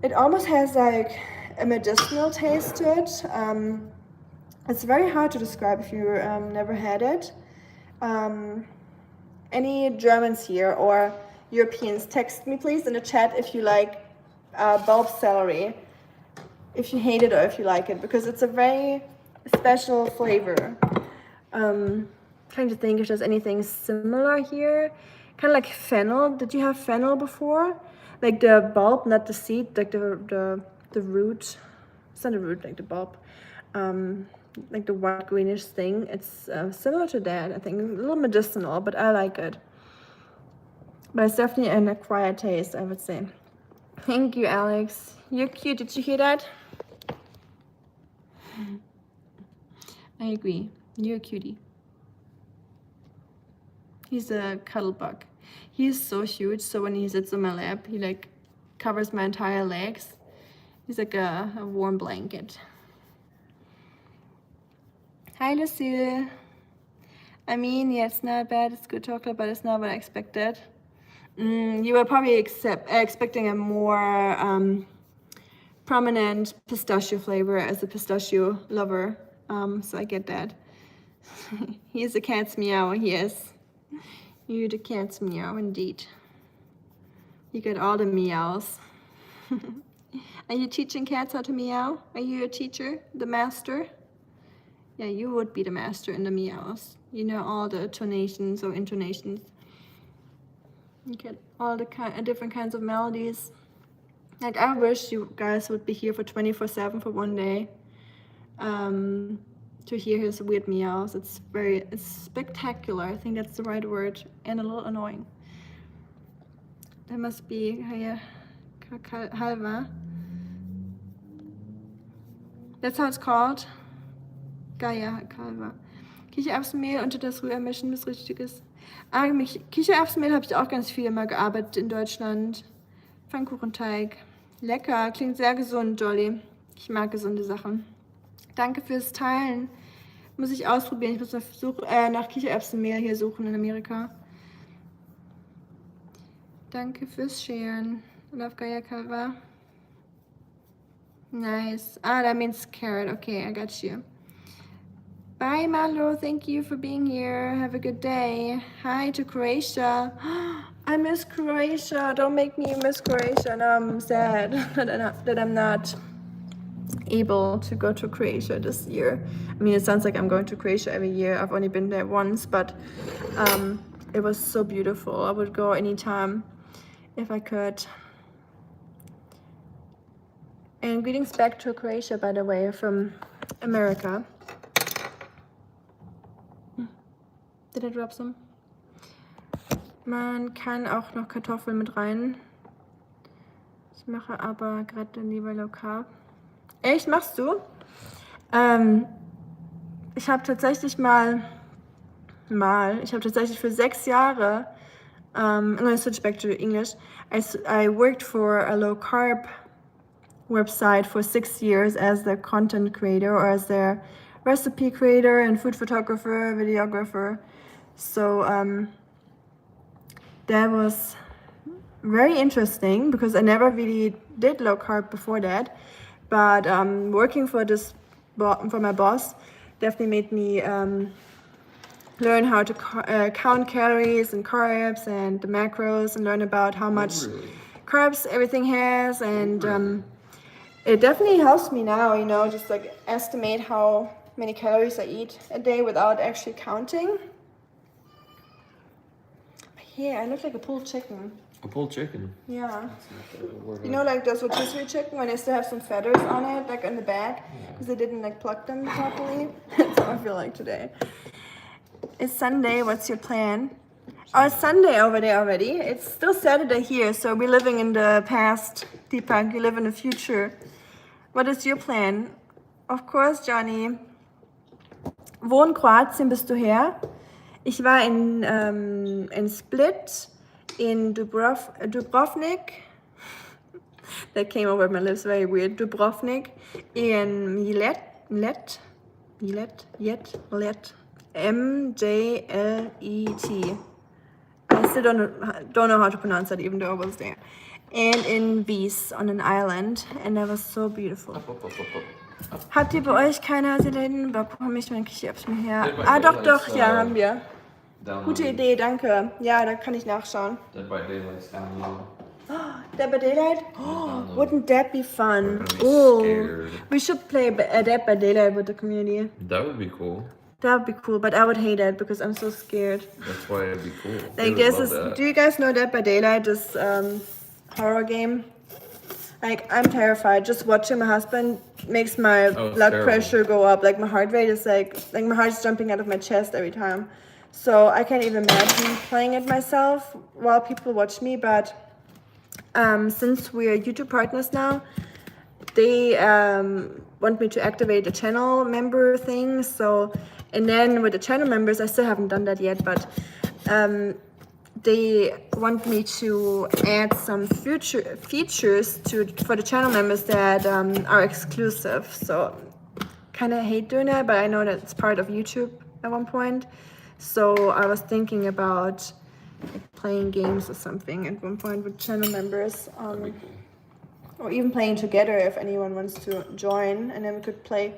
it almost has like a medicinal taste to it. It's very hard to describe if you never had it. Any Germans here or Europeans, text me please in the chat if you like bulb celery. If you hate it or if you like it, because it's a very special flavor. Trying to think if there's anything similar here. Kind of like fennel. Did you have fennel before? Like the bulb, not the seed, like the root. It's not a root, like the bulb. Like the white greenish thing. It's similar to that, I think. A little medicinal, but I like it. But it's definitely an acquired taste, I would say. Thank you, Alex. You're cute. Did you hear that? I agree. You're a cutie. He's a cuddle bug. He's so huge, so when he sits on my lap, he like covers my entire legs. He's like a warm blanket. Hi, Lucille. I mean, yeah, it's not bad. It's good chocolate, but it's not what I expected. You were probably expecting a more prominent pistachio flavor as a pistachio lover, so I get that. He is a cat's meow, yes. You're the cat's meow, indeed. You get all the meows. Are you teaching cats how to meow? Are you a teacher, the master? Yeah, you would be the master in the meows. You know all the tonations or intonations. You get all the different kinds of melodies. Like, I wish you guys would be here for 24/7 for one day to hear his weird meows. It's spectacular. I think that's the right word, and a little annoying. That must be halva. That's how it's called. Gaia halva. Kichererbsenmehl unter das Rührei mischen, bis richtig ist. Kichererbsenmehl habe ich auch ganz viel immer gearbeitet in Deutschland. Pfannkuchenteig. Lecker, klingt sehr gesund, Jolly. Ich mag gesunde Sachen. Danke fürs Teilen. Muss ich ausprobieren. Ich muss nach Kichererbsenmehl hier suchen in Amerika. Danke fürs Sharen. Love Gaia Kalva. Nice. Ah, that means carrot. Okay, I got you. Bye, Malo. Thank you for being here. Have a good day. Hi to Croatia. I miss Croatia. Don't make me miss Croatia. Now I'm sad that I'm not able to go to Croatia this year. I mean, it sounds like I'm going to Croatia every year. I've only been there once, but it was so beautiful. I would go anytime if I could. And greetings back to Croatia, by the way, from America. Did I drop some? Man kann auch noch Kartoffeln mit rein. Ich mache aber gerade lieber Low Carb. Echt, machst du? Ich habe tatsächlich ich habe tatsächlich für 6 Jahre, I'm going to switch back to English. I worked for a low carb website for 6 years as their content creator or as their recipe creator and food photographer, videographer. So that was very interesting because I never really did low carb before that. But working for my boss definitely made me learn how to count calories and carbs and the macros and learn about how much carbs everything has. And it definitely helps me now, you know, just like estimate how many calories I eat a day without actually counting. Yeah, I look like a pulled chicken. A pulled chicken? Yeah. That's not the word. You know, like those rotisserie chicken when they still have some feathers on it, like in the back, because they didn't like pluck them properly. That's how I feel like today. It's Sunday. What's your plan? Oh, it's Sunday over there already. It's still Saturday here, so we're living in the past. Deepak, you live in the future. What is your plan? Of course, Johnny. Wo in Kroatien bist du her? Ich war in Split, in Dubrovnik. That came over my lips very weird. Dubrovnik, in Mjlet, M-J-L-E-T. I still don't know how to pronounce that, even though I was there. And in Vis, on an island, and that was so beautiful. Habt ihr bei euch keine Haselläden? Warum ich meine Küche abs mir her? Ah, doch, ja, haben wir. Gute Idee, danke. Ja, da kann ich nachschauen. Dead by Daylight's down low. Dead by Daylight? Oh, wouldn't that be fun? We're gonna be scared. We should play Dead by Daylight with the community. That would be cool. That would be cool, but I would hate it because I'm so scared. That's why it'd be cool. Like do you guys know Dead by Daylight, this horror game? Like, I'm terrified. Just watching my husband makes my blood pressure go up. Like, my heart rate is like my heart's jumping out of my chest every time. So I can't even imagine playing it myself while people watch me. But since we're YouTube partners now, they want me to activate the channel member thing. So, and then with the channel members, I still haven't done that yet, but they want me to add some future features for the channel members that are exclusive. So kind of hate doing that, but I know that it's part of YouTube at one point. So I was thinking about like, playing games or something at one point with channel members, or even playing together if anyone wants to join, and then we could play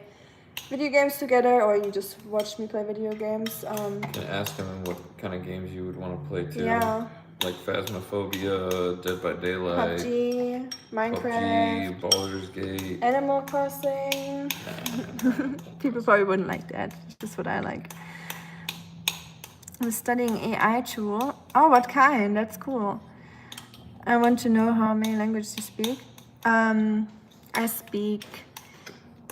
video games together, or you just watch me play video games. And ask him what kind of games you would want to play too. Yeah. Like Phasmophobia, Dead by Daylight, PUBG, Minecraft, Baldur's Gate, Animal Crossing. People probably wouldn't like that. It's just what I like. I'm studying AI tool. Oh, what kind? That's cool. I want to know how many languages you speak. I speak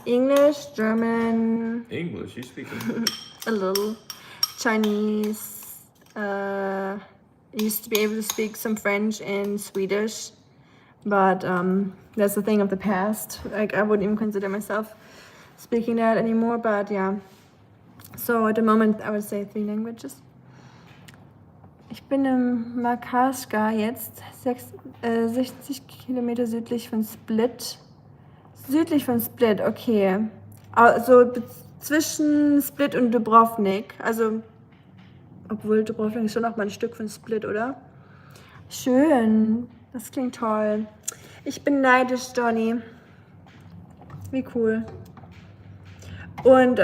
English, German. English? You speak English? A little. Chinese. I used to be able to speak some French and Swedish, but that's a thing of the past. Like, I wouldn't even consider myself speaking that anymore, but yeah. So at the moment, I would say 3 languages. Ich bin in Makarska jetzt, 60 Kilometer südlich von Split. Südlich von Split, okay. Also zwischen Split und Dubrovnik. Also, obwohl Dubrovnik ist schon noch mal ein Stück von Split, oder? Schön, das klingt toll. Ich bin neidisch, Johnny. Wie cool. Und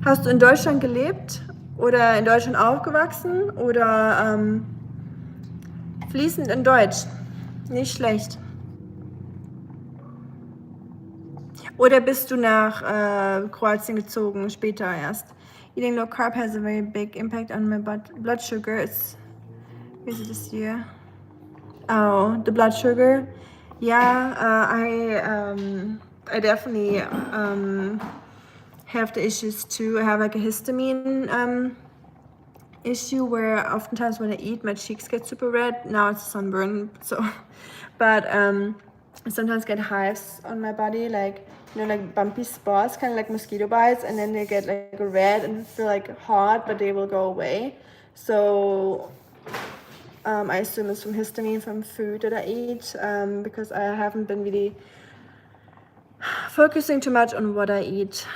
hast du in Deutschland gelebt? Oder in Deutschland aufgewachsen? Oder fließend in Deutsch? Nicht schlecht. Oder bist du nach Kroatien gezogen, später erst? Eating low carb has a very big impact on my blood sugar. Is it this year? Oh, the blood sugar? Yeah, I definitely have the issues too. I have like a histamine issue where oftentimes when I eat, my cheeks get super red. Now it's sunburn, so. But I sometimes get hives on my body, like, you know, like bumpy spots, kind of like mosquito bites, and then they get like red and feel like hot, but they will go away. So I assume it's from histamine from food that I eat, because I haven't been really focusing too much on what I eat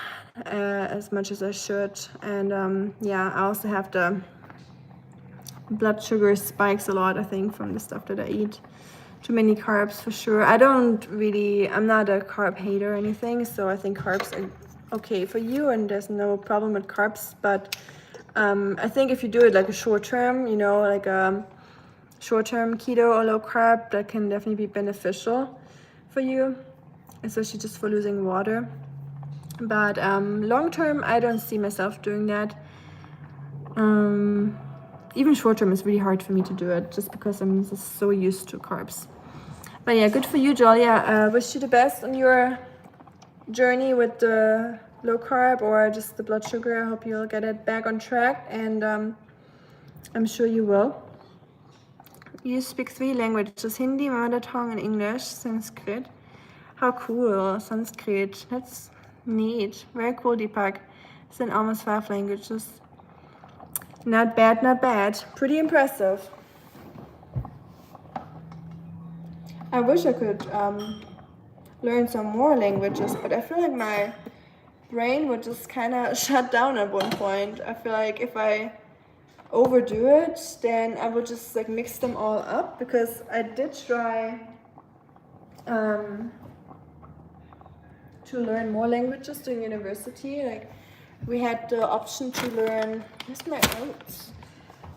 as much as I should. And yeah, I also have the blood sugar spikes a lot, I think, from the stuff that I eat. Too many carbs for sure. I'm not a carb hater or anything, so I think carbs are okay for you and there's no problem with carbs. But I think if you do it like a short term, like a short-term keto or low carb, that can definitely be beneficial for you, especially just for losing water. But long-term, I don't see myself doing that. Even short-term is really hard for me to do it just because I'm just so used to carbs. But yeah, good for you, Julia. Wish you the best on your journey with the low carb or just the blood sugar. I hope you'll get it back on track, and I'm sure you will. You speak 3 languages: Hindi, mother tongue, and English, Sanskrit. How cool, Sanskrit. That's neat. Very cool, Deepak. It's in almost 5 languages. Not bad, not bad. Pretty impressive. I wish I could learn some more languages, but I feel like my brain would just kind of shut down at one point. I feel like if I overdo it, then I would just like mix them all up, because I did try to learn more languages during university. Like we had the option to learn, where's my notes?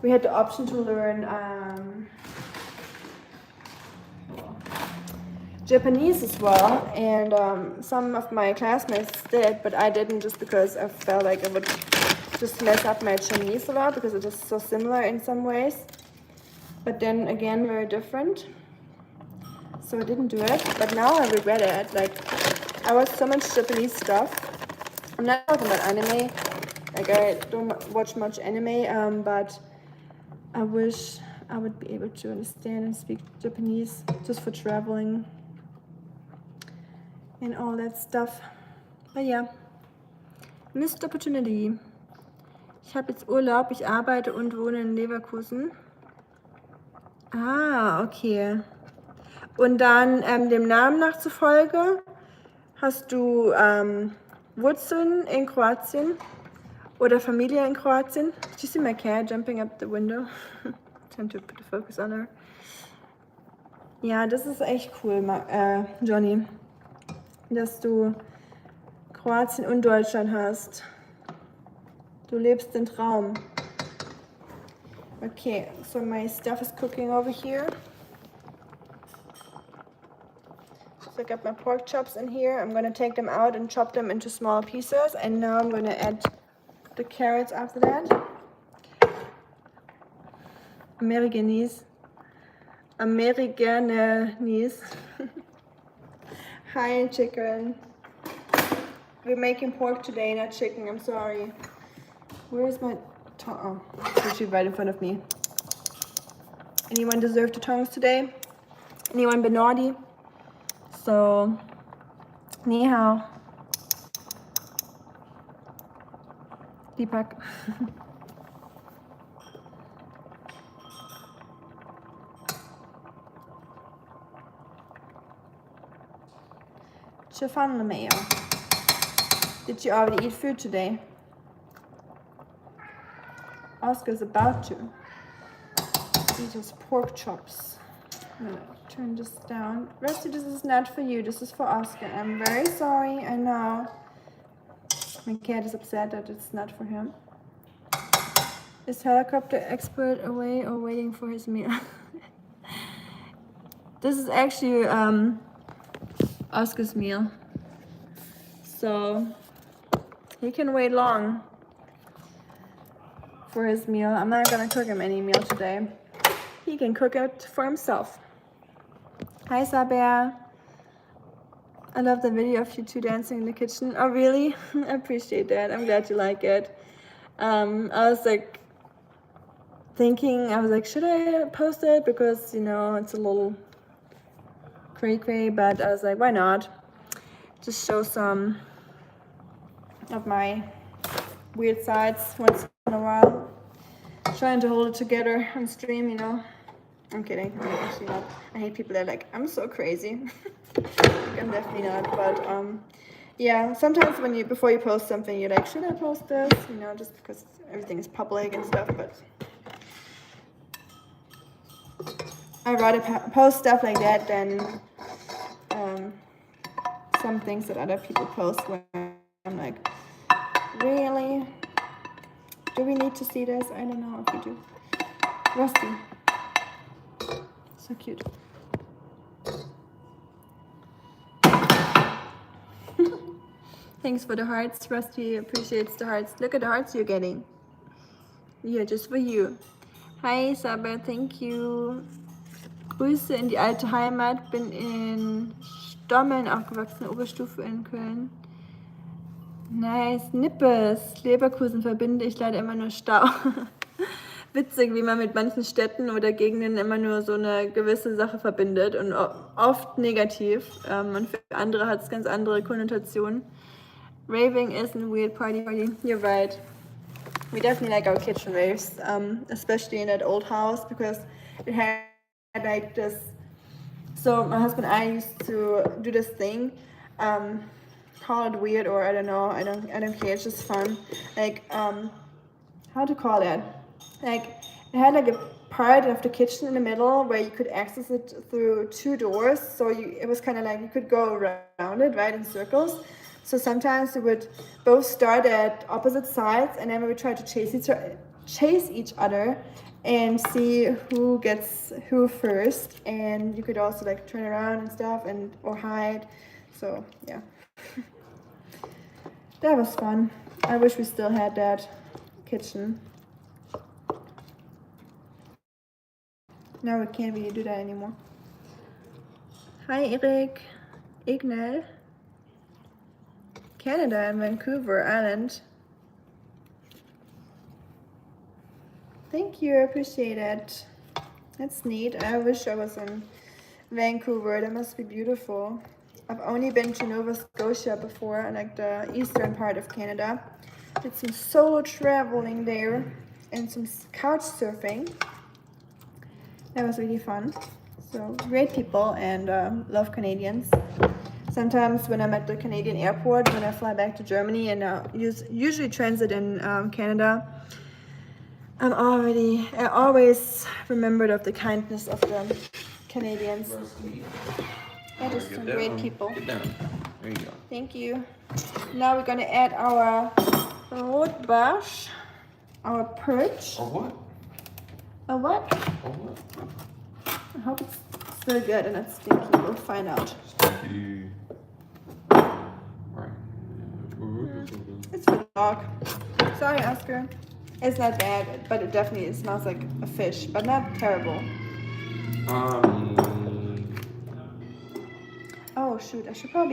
We had the option to learn Japanese as well, and some of my classmates did, but I didn't, just because I felt like I would just mess up my Chinese a lot, because it is so similar in some ways, but then again very different. So I didn't do it, but now I regret it. Like, I watch so much Japanese stuff. I'm not talking about anime, like I don't watch much anime, but I wish I would be able to understand and speak Japanese just for traveling and all that stuff. But yeah, missed opportunity. Ich habe jetzt Urlaub, ich arbeite und wohne in Leverkusen. Ah, okay. Und dann dem Namen nach zufolge hast du Wurzeln in Kroatien oder Familie in Kroatien. Did you see my cat jumping up the window? Trying to put the focus on her. Ja, das ist echt cool, Johnny, dass du Kroatien und Deutschland hast. Du lebst den Traum. Okay, so my stuff is cooking over here. So I got my pork chops in here. I'm gonna take them out and chop them into small pieces, and now I'm gonna add the carrots after that. Americanese. Hi, chicken. We're making pork today, not chicken. I'm sorry. Where's my tongue? Oh, it's literally right in front of me. Anyone deserve the tongues today? Anyone been naughty? So, ni hao. Deepak. Chifan Lameo. Did you already eat food today? Oscar's about to eat his pork chops. I'm gonna turn this down. Rusty, this is not for you. This is for Oscar. I'm very sorry. I know. My cat is upset that it's not for him. Is helicopter expert away or waiting for his meal? This is actually Oscar's meal. So he can wait long for his meal. I'm not gonna cook him any meal today. He can cook it for himself. Hi, Sabea. I love the video of you two dancing in the kitchen. Oh, really? I appreciate that. I'm glad you like it. I was like thinking, should I post it? Because, you know, it's a little cray-cray, but I was like, why not? Just show some of my weird sides once in a while. Trying to hold it together on stream, you know. I'm kidding. I'm actually not. I hate people that are like, I'm so crazy. I'm definitely not. But yeah, sometimes when before you post something, you're like, should I post this? You know, just because everything is public and stuff. But I'd rather post stuff like that than some things that other people post when I'm like, really? Do we need to see this? I don't know if we do. Rusty. So cute. Thanks for the hearts, Rusty. Appreciates the hearts. Look at the hearts you're getting. Yeah, just for you. Hi, Saber. Thank you. Grüße in die alte Heimat. Bin in Stommeln aufgewachsen, Oberstufe in Köln. Nice. Nippes. Leverkusen verbinde ich leider immer nur Stau. Witzig, wie man mit manchen Städten oder Gegenden immer nur so eine gewisse Sache verbindet und oft negativ. Und für andere hat es ganz andere Konnotationen. Raving isn't a weird party. You're right. We definitely like our kitchen raves, especially in that old house because it had like this. So my husband and I used to do this thing. Call it weird or I don't know. I don't care. It's just fun. Like how to call it? Like it had like a part of the kitchen in the middle where you could access it through 2 doors. So it was kind of like you could go around it, right, in circles. So sometimes we would both start at opposite sides and then we would try to chase each other and see who gets who first. And you could also like turn around and stuff or hide. So yeah. That was fun. I wish we still had that kitchen. Now we can't really do that anymore. Hi Eric. Ignal. Canada and Vancouver Island. Thank you, I appreciate it. That's neat. I wish I was in Vancouver. That must be beautiful. I've only been to Nova Scotia before, like the eastern part of Canada. Did some solo traveling there and some couch surfing. That was really fun. So great people and love Canadians. Sometimes when I'm at the Canadian airport, when I fly back to Germany and usually transit in Canada, I always remembered of the kindness of the Canadians. That is some great people. Get down. There you go. Thank you. Now we're gonna add our Rotbarsch, our perch. Or what? A what? Or what? I hope it's still good and not stinky. We'll find out. Stinky. Right. It's for the dog. Sorry, Oskar. It's not bad, but it definitely smells like a fish, but not terrible. Oh shoot! I should cut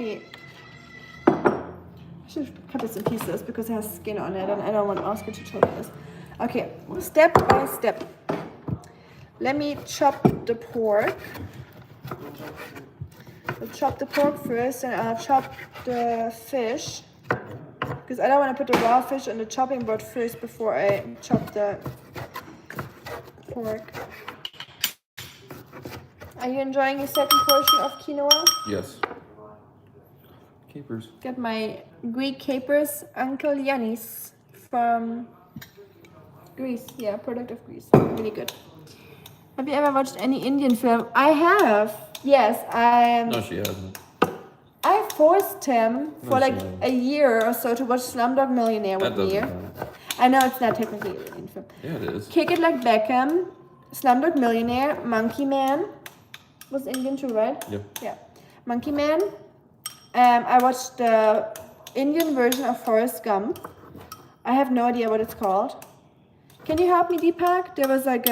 this in pieces because it has skin on it, and I don't want Oskar to choke this. Okay, step by step. Let me chop the pork. I'll chop the pork first, and I'll chop the fish. Because I don't want to put the raw fish on the chopping board first before I chop the pork. Are you enjoying your second portion of quinoa? Yes. Capers. Got my Greek capers, Uncle Yannis from Greece. Yeah, product of Greece. Really good. Have you ever watched any Indian film? I have. Yes, No, she hasn't. I forced him for like a year or so to watch Slumdog Millionaire with me. I know it's not technically an Indian film. Yeah, it is. Kick It Like Beckham, Slumdog Millionaire, Monkey Man. Was Indian too, right? Yeah. Yeah. Monkey Man. I watched the Indian version of Forrest Gump. I have no idea what it's called. Can you help me, Deepak? There was like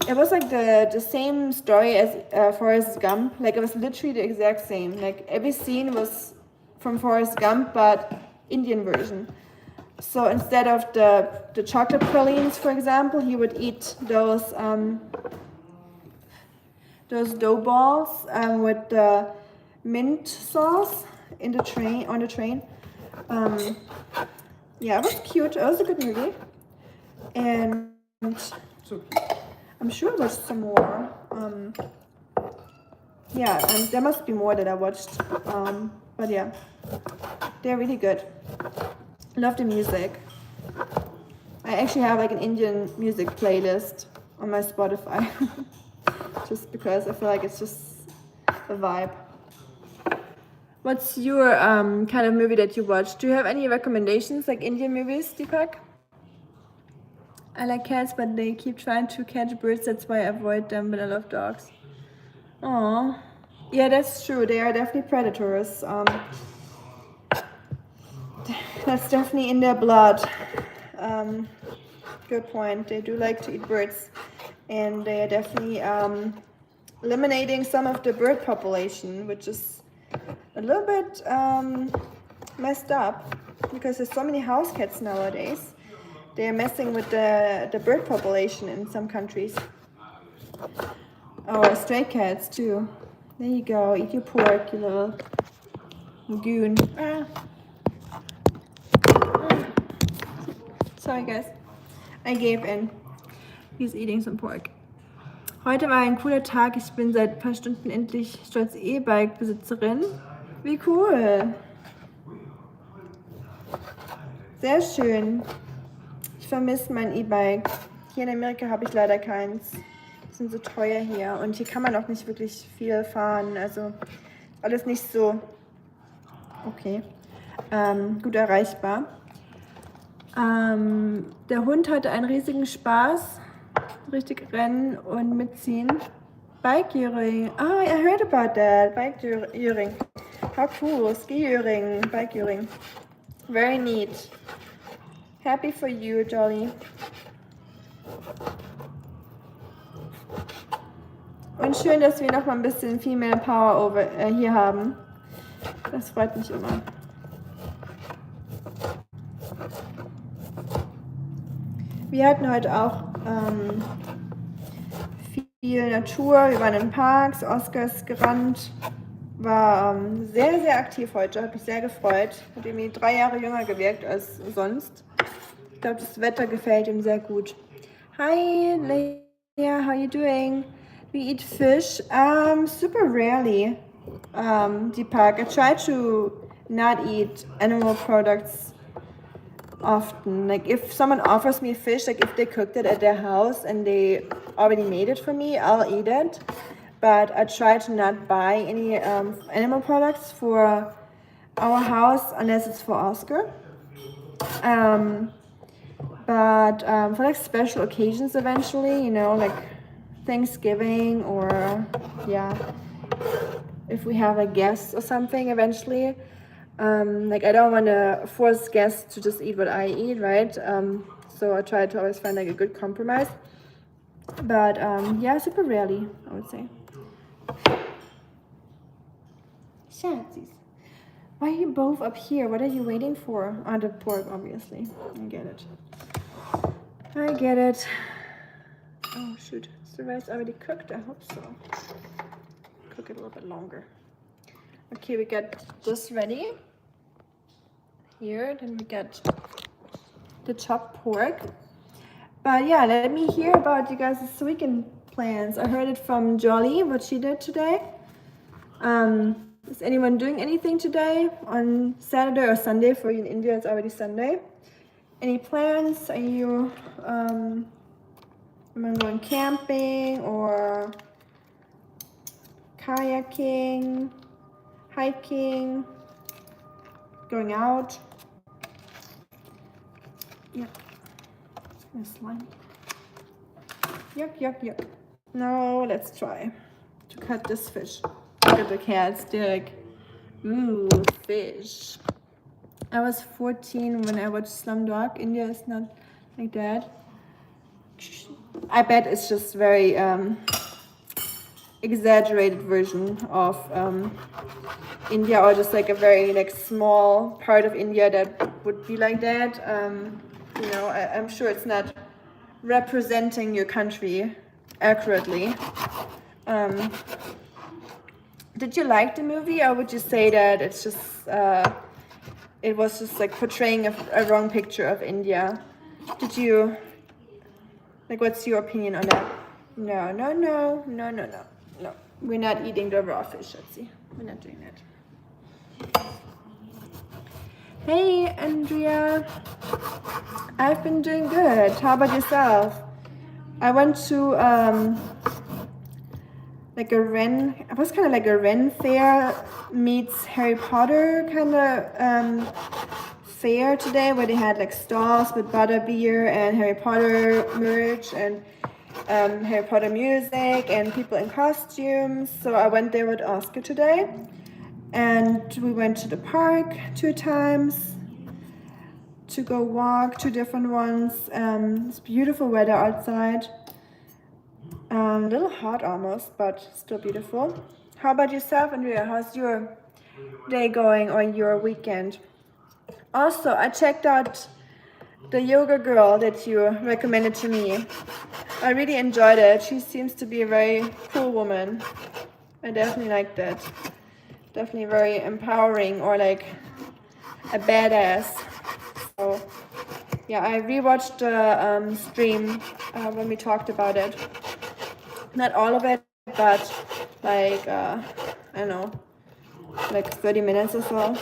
it was like the same story as Forrest Gump. Like it was literally the exact same. Like every scene was from Forrest Gump, but Indian version. So instead of the chocolate pralines, for example, he would eat those dough balls with the mint sauce on the train. Yeah, it was cute. It was a good movie. And So cute. I'm sure I watched some more. Yeah, and there must be more that I watched. But yeah, they're really good. Love the music. I actually have like an Indian music playlist on my Spotify. Just because I feel like it's just a vibe. What's your kind of movie that you watch? Do you have any recommendations, like Indian movies, Deepak? I like cats, but they keep trying to catch birds. That's why I avoid them, but I love dogs. Aww. Yeah, that's true. They are definitely predators. That's definitely in their blood. Good point. They do like to eat birds. And they are definitely eliminating some of the bird population, which is a little bit messed up because there's so many house cats nowadays. They're messing with the bird population in some countries. Oh, stray cats too. There you go. Eat your pork, you little goon. Ah. Sorry guys. I gave in. He's eating some pork. Heute war ein cooler Tag. Ich bin seit ein paar Stunden endlich stolz E-Bike-Besitzerin. Wie cool. Sehr schön. Ich vermisse mein E-Bike. Hier in Amerika habe ich leider keins. Die sind so teuer hier. Und hier kann man auch nicht wirklich viel fahren. Also alles nicht so okay. Gut erreichbar. Der Hund hatte einen riesigen Spaß. Richtig rennen und mitziehen. Bike-Üring. Oh, I heard about that. Bike-Üring. How cool. Ski-Üring. Bike-Üring. Very neat. Happy for you, Jolly. Und schön, dass wir noch mal ein bisschen Female Power hier haben. Das freut mich immer. Wir hatten heute auch viel Natur. Wir waren in Parks. Oskar ist gerannt. War sehr, sehr aktiv heute. Hat mich sehr gefreut. Hat irgendwie 3 Jahre jünger gewirkt als sonst. Ich glaube, das Wetter gefällt ihm sehr gut. Hi, Leia. How are you doing? We eat fish. Super rarely. Deepak. I try to not eat animal products often. Like if someone offers me fish, like if they cooked it at their house and they already made it for me, I'll eat it. But I try to not buy any animal products for our house unless it's for Oskar. But for like special occasions eventually, you know, like Thanksgiving or yeah, if we have a guest or something eventually. Like I don't want to force guests to just eat what I eat, right? So I try to always find like a good compromise. But yeah, super rarely, I would say. Shanties. Why are you both up here? What are you waiting for? Oh, the pork, obviously. I get it. I get it. Oh shoot, is the rice already cooked? I hope so. Cook it a little bit longer. Okay, we got this ready. Here, then we got the chopped pork. But yeah, let me hear about you guys' weekend plans. I heard it from Jolly, what she did today. Is anyone doing anything today on Saturday or Sunday? For you in India, it's already Sunday. Any plans? Are you going camping or kayaking, hiking, going out? Yep. This line. Yep. Now let's try to cut this fish. Look at the cats, they're like, ooh, fish. I was 14 when I watched Slumdog. India is not like that. I bet it's just very exaggerated version of India, or just like a very like small part of India that would be like that. You know, I'm sure it's not representing your country accurately. Did you like the movie, or would you say that it's just it was just like portraying a wrong picture of India? Did you like? What's your opinion on that? No, no, no, no, no, no, no. We're not eating the raw fish, Shotzi. We're not doing that. Hey, Andrea. I've been doing good. How about yourself? I went to like a Ren. It was kind of like a Ren fair meets Harry Potter kind of fair today, where they had like stalls with butterbeer and Harry Potter merch and Harry Potter music and people in costumes. So I went there with Oskar today, and we went to the park 2 times to go walk, 2 different ones. It's beautiful weather outside. A little hot almost, but still beautiful. How about yourself, Andrea? How's your day going or your weekend? Also, I checked out the yoga girl that you recommended to me. I really enjoyed it. She seems to be a very cool woman. I definitely liked that. Definitely very empowering, or like a badass. So yeah, I rewatched the stream when we talked about it. Not all of it, but like I don't know, like 30 minutes or so.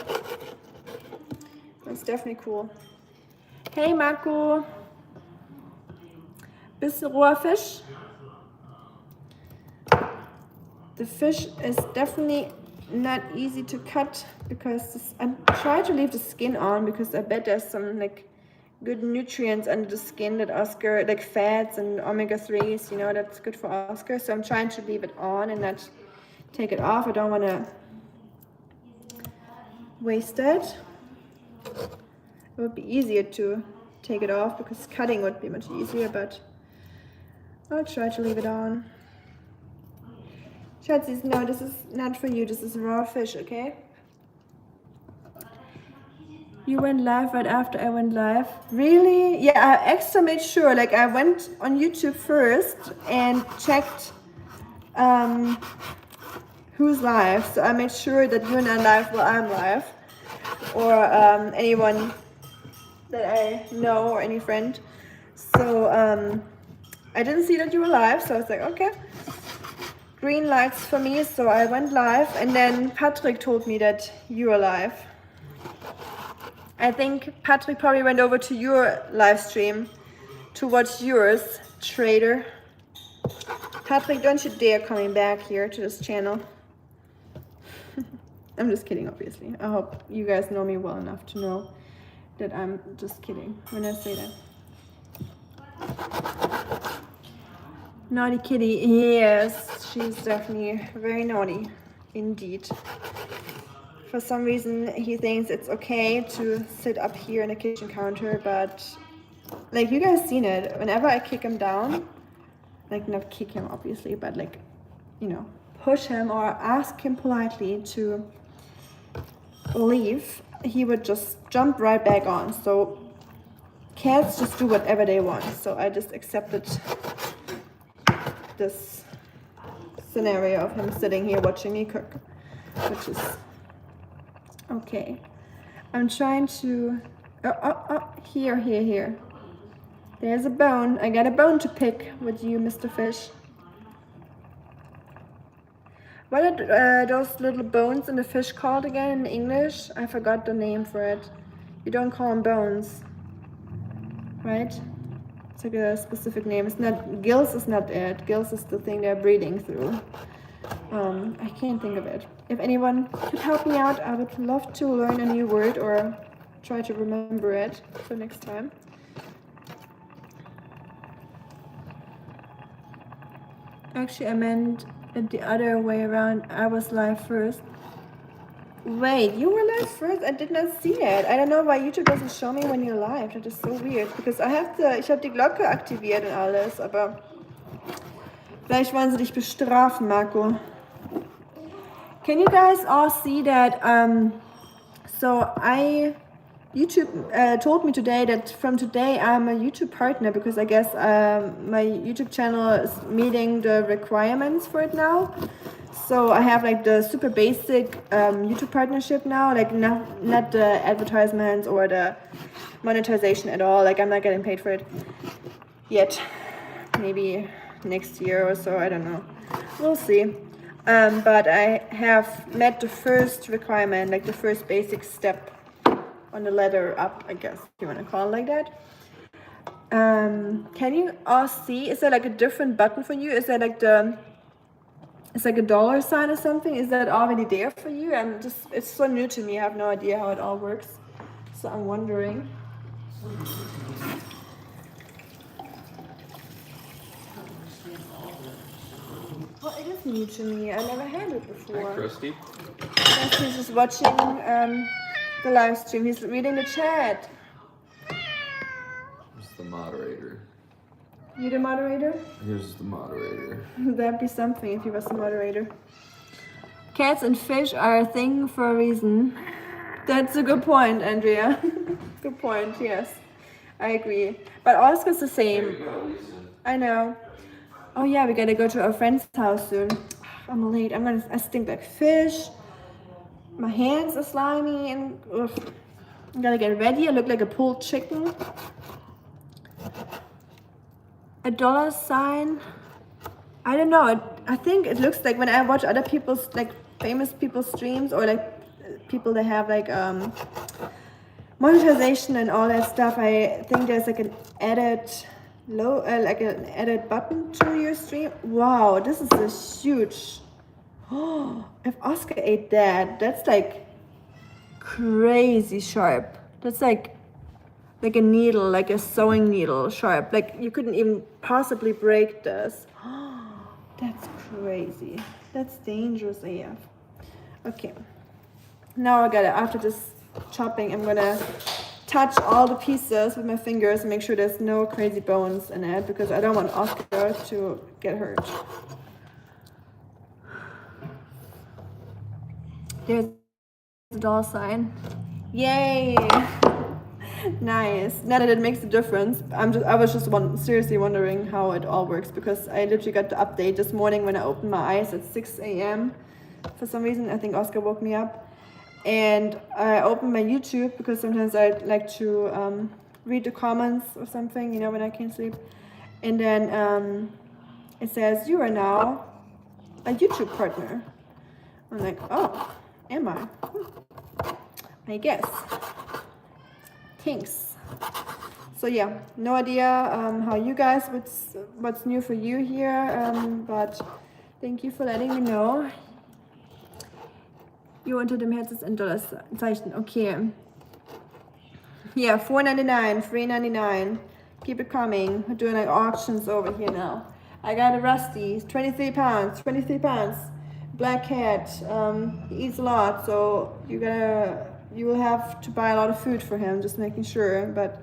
That's definitely cool. Hey Marco, bist du roher Fisch? The fish is definitely not easy to cut because I try to leave the skin on, because I bet there's some like good nutrients under the skin that Oskar, like fats and omega-3s, you know, that's good for Oskar. So I'm trying to leave it on and not take it off. I don't want to waste it. It would be easier to take it off because cutting would be much easier, but I'll try to leave it on. Schatzis, no, this is not for you. This is raw fish, okay? You went live right after I went live? Really? Yeah, I extra made sure. Like, I went on YouTube first and checked who's live. So I made sure that you're not live while I'm live. Or anyone that I know or any friend. So I didn't see that you were live. So I was like, okay. Green lights for me. So I went live. And then Patrick told me that you were live. I think Patrick probably went over to your live stream to watch yours, traitor. Patrick, don't you dare coming back here to this channel. I'm just kidding, obviously. I hope you guys know me well enough to know that I'm just kidding when I say that. Naughty kitty, yes, she's definitely very naughty, indeed. For some reason, he thinks it's okay to sit up here in the kitchen counter, but like you guys seen it, whenever I kick him down, like not kick him obviously, but like, you know, push him or ask him politely to leave, he would just jump right back on. So cats just do whatever they want. So I just accepted this scenario of him sitting here watching me cook, which is okay. I'm trying to, here. There's a bone. I got a bone to pick with you, Mr. Fish. What are those little bones in the fish called again in English? I forgot the name for it. You don't call them bones, right? It's like a specific name. It's not, gills is not it. Gills is the thing they're breathing through. I can't think of it. If anyone could help me out, I would love to learn a new word or try to remember it for next time. Actually, I meant it the other way around. I was live first. Wait, you were live first? I did not see it. I don't know why YouTube doesn't show me when you're live. That is so weird. Because ich habe die Glocke aktiviert und alles, aber vielleicht wollen sie dich bestrafen, Marco. Can you guys all see that? So YouTube told me today that from today I'm a YouTube partner, because I guess my YouTube channel is meeting the requirements for it now. So I have like the super basic YouTube partnership now, like not the advertisements or the monetization at all. Like I'm not getting paid for it yet. Maybe next year or so. I don't know. We'll see. But I have met the first requirement, like the first basic step on the ladder up, I guess if you want to call it like that. Can you all see? Is there like a different button for you? Is there like it's like a dollar sign or something? Is that already there for you? It's so new to me. I have no idea how it all works. So I'm wondering. Well, it is new to me. I never had it before. Hi, Christy. Yes, he's just watching the live stream. He's reading the chat. Here's the moderator. You the moderator? Here's the moderator. That'd be something if he was the moderator. Cats and fish are a thing for a reason. That's a good point, Andrea. Good point, yes. I agree. But Oscar's the same. I know. Oh yeah, we gotta go to our friend's house soon. I'm late. I stink like fish. My hands are slimy and ugh. I gotta get ready. I look like a pulled chicken. A dollar sign. I don't know. I think it looks like when I watch other people's like famous people's streams or like people that have like monetization and all that stuff. I think there's like an added like an added button to your stream. Wow, this is a huge. Oh, if Oscar ate that, that's like crazy sharp. That's like a needle, like a sewing needle sharp. Like you couldn't even possibly break this. That's crazy. That's dangerous AF. Okay. Now after this chopping, I'm gonna touch all the pieces with my fingers and make sure there's no crazy bones in it because I don't want Oscar to get hurt. There's the dollar sign. Yay! Nice. Now that it makes a difference, I was just seriously wondering how it all works because I literally got the update this morning when I opened my eyes at 6 a.m. For some reason, I think Oscar woke me up. And I opened my YouTube because sometimes I like to read the comments or something, you know, when I can't sleep. And then it says, you are now a YouTube partner. I'm like, oh, am I? I guess. Thanks. So yeah, no idea how you guys, what's new for you here, but thank you for letting me know. You unter dem Herz in Dollar Zeichen. Okay. Yeah, $4.99, $3.99. Keep it coming. We're doing like auctions over here now. I got a Rusty, 23 pounds, 23 pounds. Black cat. He eats a lot, so you will have to buy a lot of food for him, just making sure. But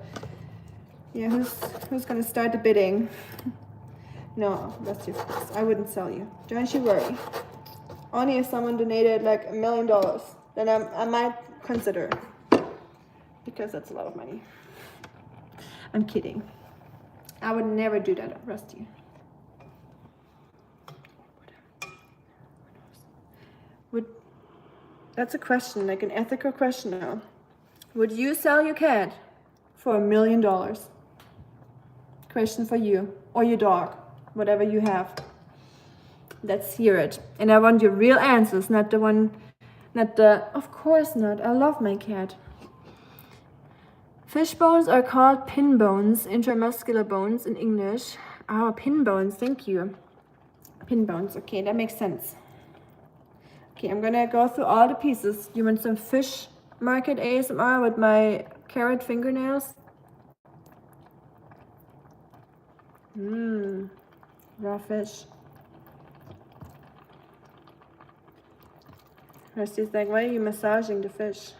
yeah, who's gonna start the bidding? No, Rusty, of course. I wouldn't sell you. Don't you worry. Only if someone donated like $1 million, then I might consider, because that's a lot of money. I'm kidding. I would never do that, Rusty. That's a question, like an ethical question now. Would you sell your cat for $1 million? Question for you, or your dog, whatever you have. Let's hear it. And I want your real answers, not of course not, I love my cat. Fish bones are called pin bones, intramuscular bones in English. Oh, pin bones, thank you. Pin bones, okay, that makes sense. Okay, I'm gonna go through all the pieces. You want some fish market ASMR with my carrot fingernails? Raw fish. Rusty's like, why are you massaging the fish?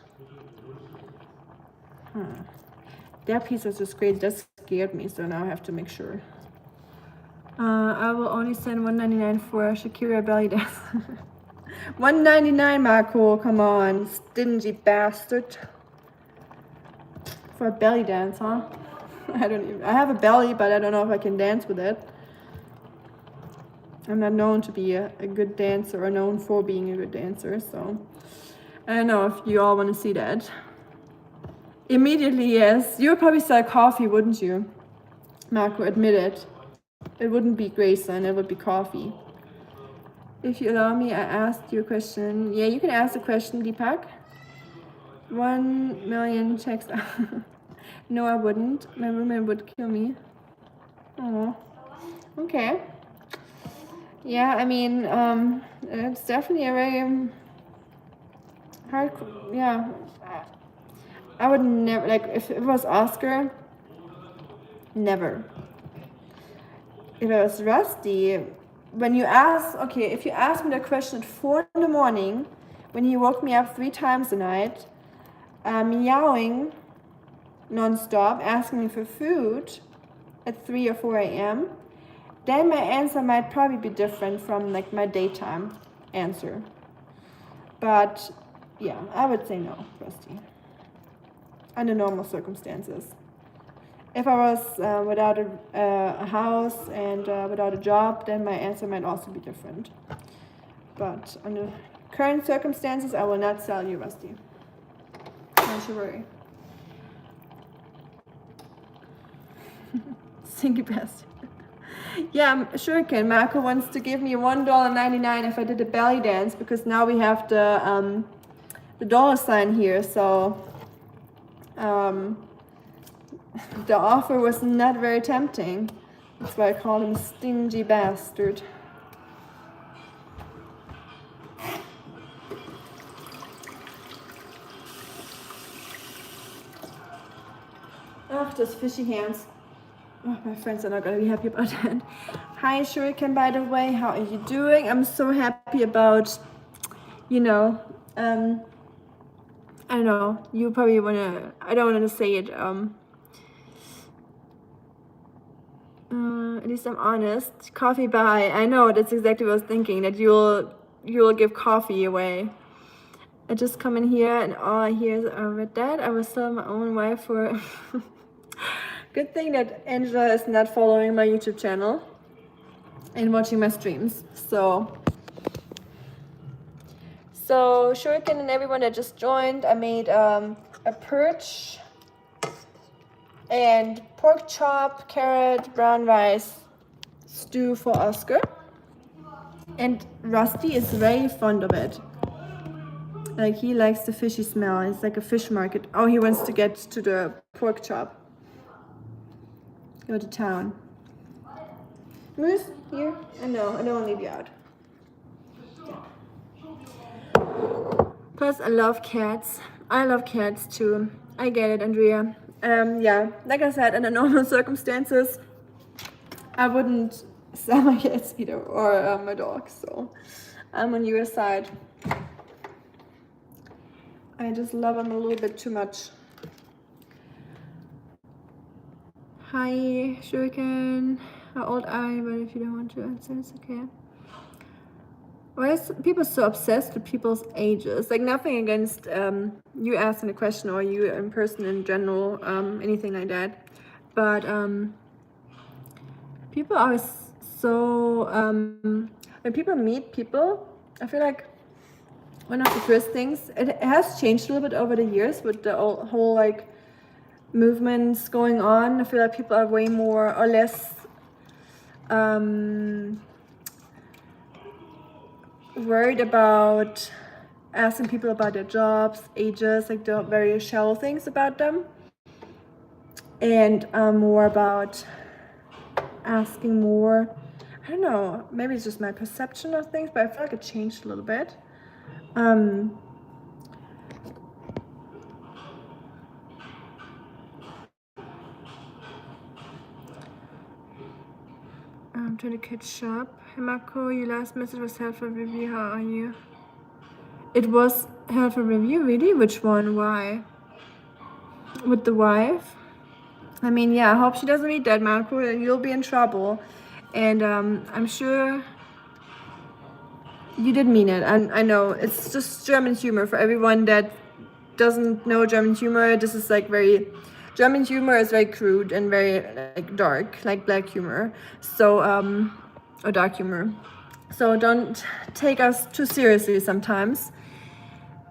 That piece was just crazy. That scared me, so now I have to make sure. I will only send $1.99 for Shakira belly dance. $1.99, Marco. Come on, stingy bastard. For a belly dance, huh? I have a belly, but I don't know if I can dance with it. I'm not known to be a good dancer or known for being a good dancer, so I don't know if you all want to see that. Immediately, yes. You would probably sell coffee, wouldn't you? Marco, admit it. It wouldn't be Grayson, it would be coffee. If you allow me, I asked you a question. Yeah, you can ask a question, Deepak. 1 million checks. No, I wouldn't. My roommate would kill me. Oh, okay. Yeah, I mean, it's definitely a very hard. Yeah, I would never, like, if it was Oscar, never. If it was Rusty, when you ask, okay, if you ask me the question at 4 in the morning, when he woke me up 3 times a night, meowing non-stop, asking me for food at 3 or 4 a.m., then my answer might probably be different from like my daytime answer. But yeah, I would say no, Rusty, under normal circumstances. If I was without a house and without a job, then my answer might also be different. But under current circumstances, I will not sell you, Rusty. Don't you worry. Stinky bastard. Yeah, I'm sure can. Marco wants to give me $1.99 if I did a belly dance, because now we have the dollar sign here. So the offer was not very tempting. That's why I called him a stingy bastard. Ugh, those fishy hands. Oh, my friends are not gonna be happy about that. Hi, Shuriken, by the way. How are you doing? I'm so happy about, you know, I don't know. You probably wanna. I don't want to say it. At least I'm honest. Coffee buy. I know, that's exactly what I was thinking, that you'll give coffee away. I just come in here and all I hear is, with that, I will sell my own wife for... Good thing that Angela is not following my YouTube channel and watching my streams. So Shuriken and everyone that just joined, I made a perch and pork chop, carrot, brown rice stew for Oscar. And Rusty is very fond of it. Like, he likes the fishy smell. It's like a fish market. Oh, he wants to get to the pork chop. Go to town. Moose, here? No, I don't want to leave you out. Yeah. Plus, I love cats. I love cats too. I get it, Andrea. Yeah, like I said, under normal circumstances, I wouldn't sell my cats either, or my dog. So I'm on your side. I just love them a little bit too much. Hi, Shuriken. How old are you? But if you don't want to answer, it's okay. Why is people so obsessed with people's ages? Like, nothing against you asking a question or you in person in general, anything like that. But people are so when people meet people, I feel like one of the first things, it has changed a little bit over the years with the whole like movements going on. I feel like people are way more or less worried about asking people about their jobs, ages, like the very shallow things about them, and more about asking more. I don't know, maybe it's just my perception of things, but I feel like it changed a little bit. I'm trying to catch up. Hey Marco, your last message was helpful review. How are you? It was helpful review, really? Which one? Why? With the wife? I mean, yeah, I hope she doesn't read that, Marco, and you'll be in trouble. And I'm sure you did mean it. I know it's just German humor. For everyone that doesn't know German humor, this is like German humor is very crude and very like dark, like black humor. So or dark humor. So don't take us too seriously sometimes.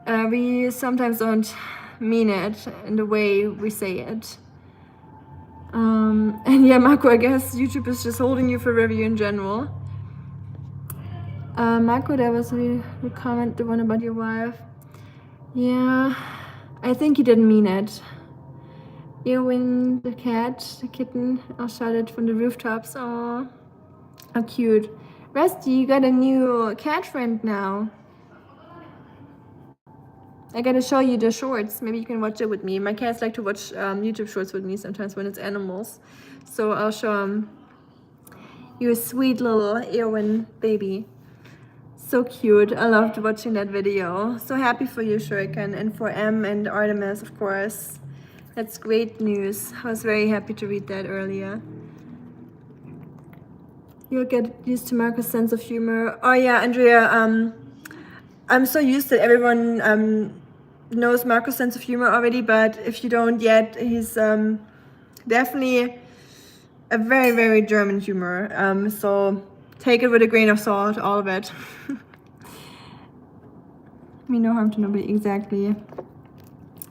We sometimes don't mean it in the way we say it. And yeah, Marco, I guess YouTube is just holding you for review in general. Marco, there was a comment, the one about your wife. Yeah, I think you didn't mean it. Eowyn, the cat, the kitten, I shot it from the rooftops. Oh, how cute. Rusty, you got a new cat friend now. I gotta show you the shorts. Maybe you can watch it with me. My cats like to watch YouTube shorts with me sometimes when it's animals. So I'll show you a sweet little Eowyn baby. So cute. I loved watching that video. So happy for you, Shuriken, and for Em and Artemis, of course. That's great news. I was very happy to read that earlier. You'll get used to Marco's sense of humor. Oh yeah, Andrea, I'm so used that everyone knows Marco's sense of humor already, but if you don't yet, he's definitely a very, very German humor. So take it with a grain of salt, all of it. Me no harm to nobody, exactly.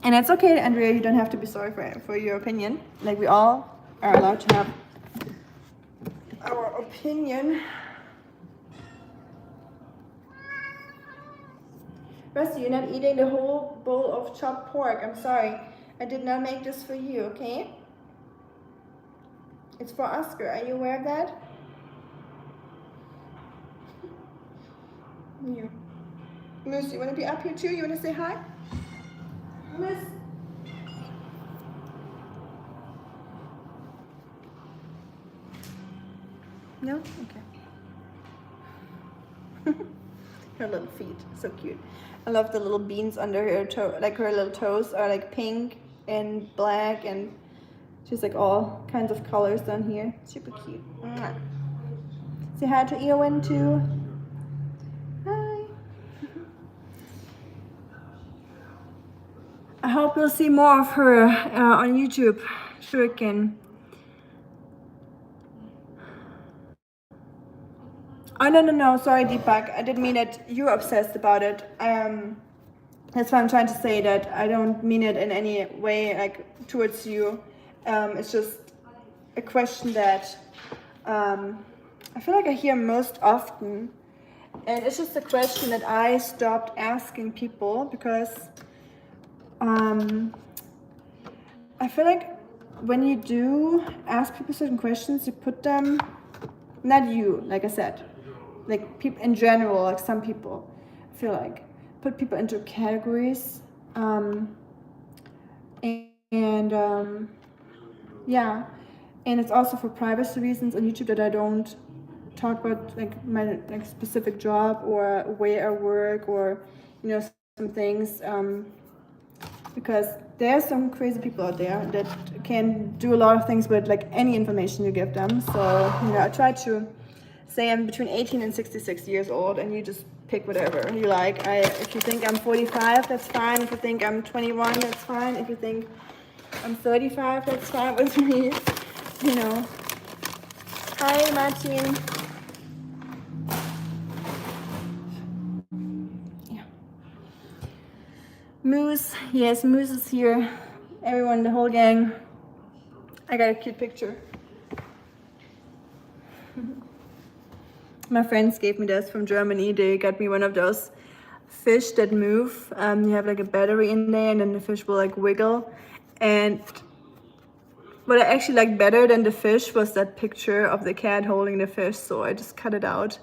And that's okay, Andrea, you don't have to be sorry for your opinion. Like, we all are allowed to have our opinion. Rusty, you're not eating the whole bowl of chopped pork. I'm sorry. I did not make this for you, okay? It's for Oskar. Are you aware of that? Yeah. Moose, you want to be up here too? You want to say hi? Moose. No? Okay. Her little feet, so cute. I love the little beans under her toe, like her little toes are like pink and black, and she's like all kinds of colors down here. Super cute. Mwah. Say hi to Eowyn too. Hi. I hope you'll see more of her on YouTube. Shuriken. Oh, no, sorry, Deepak. I didn't mean it. You're obsessed about it. That's why I'm trying to say that I don't mean it in any way, like, towards you. It's just a question that I feel like I hear most often. And it's just a question that I stopped asking people because I feel like when you do ask people certain questions, you put them, not you, like I said, like people in general, like some people, I feel like put people into categories, yeah, and it's also for privacy reasons on YouTube that I don't talk about like my like specific job or where I work or some things, because there are some crazy people out there that can do a lot of things with like any information you give them. So I try to say I'm between 18 and 66 years old, and you just pick whatever you like. If you think I'm 45, that's fine. If you think I'm 21, that's fine. If you think I'm 35, that's fine with me. Hi, Martin. Yeah. Moose, yes, Moose is here. Everyone, the whole gang. I got a cute picture. My friends gave me this from Germany. They got me one of those fish that move. You have like a battery in there, and then the fish will like wiggle. And what I actually liked better than the fish was that picture of the cat holding the fish. So I just cut it out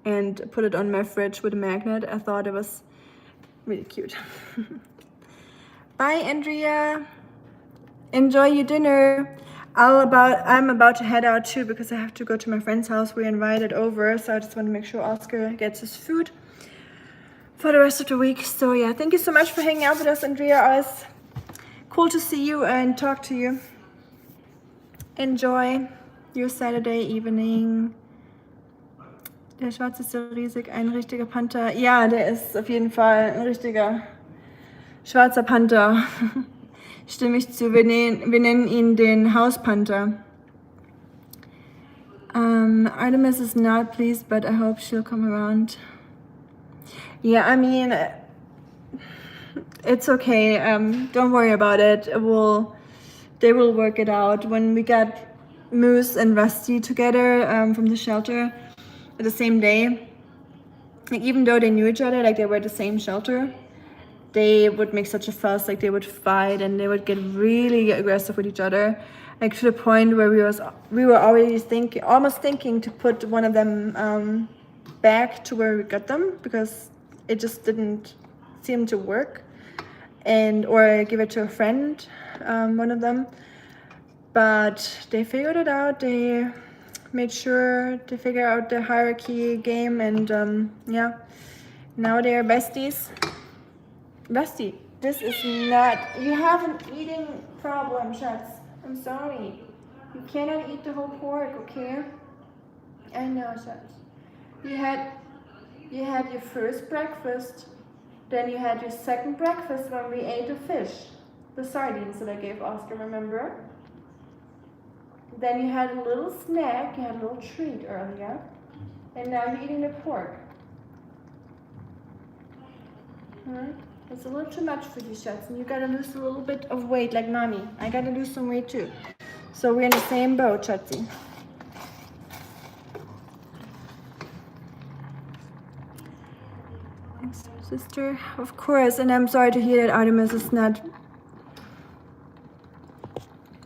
and put it on my fridge with a magnet. I thought it was really cute. Bye, Andrea. Enjoy your dinner. I'm about to head out too because I have to go to my friend's house. We're invited over, so I just want to make sure Oskar gets his food for the rest of the week. So yeah, thank you so much for hanging out with us, Andrea. It was cool to see you and talk to you. Enjoy your Saturday evening. Der Schwarze ist so riesig, ein richtiger Panther. Ja, der ist auf jeden Fall ein richtiger schwarzer Panther. Stimme ich zu. Wir nennen ihn den Hauspanther. Artemis is not pleased, but I hope she'll come around. Yeah, I mean, it's okay. Don't worry about it. It will they will work it out. When we got Moose and Rusty together from the shelter at the same day, like even though they knew each other, like they were at the same shelter, they would make such a fuss, like they would fight and they would get really aggressive with each other, like to the point where we were already almost thinking to put one of them back to where we got them, because it just didn't seem to work, or give it to a friend, one of them. But they figured it out. They made sure to figure out the hierarchy game, and yeah, now they are besties. Rusty, this is not, you have an eating problem, Schatz. I'm sorry. You cannot eat the whole pork, okay? I know, Schatz. You had your first breakfast, then you had your second breakfast when we ate the fish, the sardines that I gave Oskar, remember? Then you had a little snack, you had a little treat earlier, and now you're eating the pork. It's a little too much for you, Schatz, and you gotta lose a little bit of weight like mommy. I gotta lose some weight too. So we're in the same boat, Schatzi. Thanks, sister. Of course, and I'm sorry to hear that Artemis is not...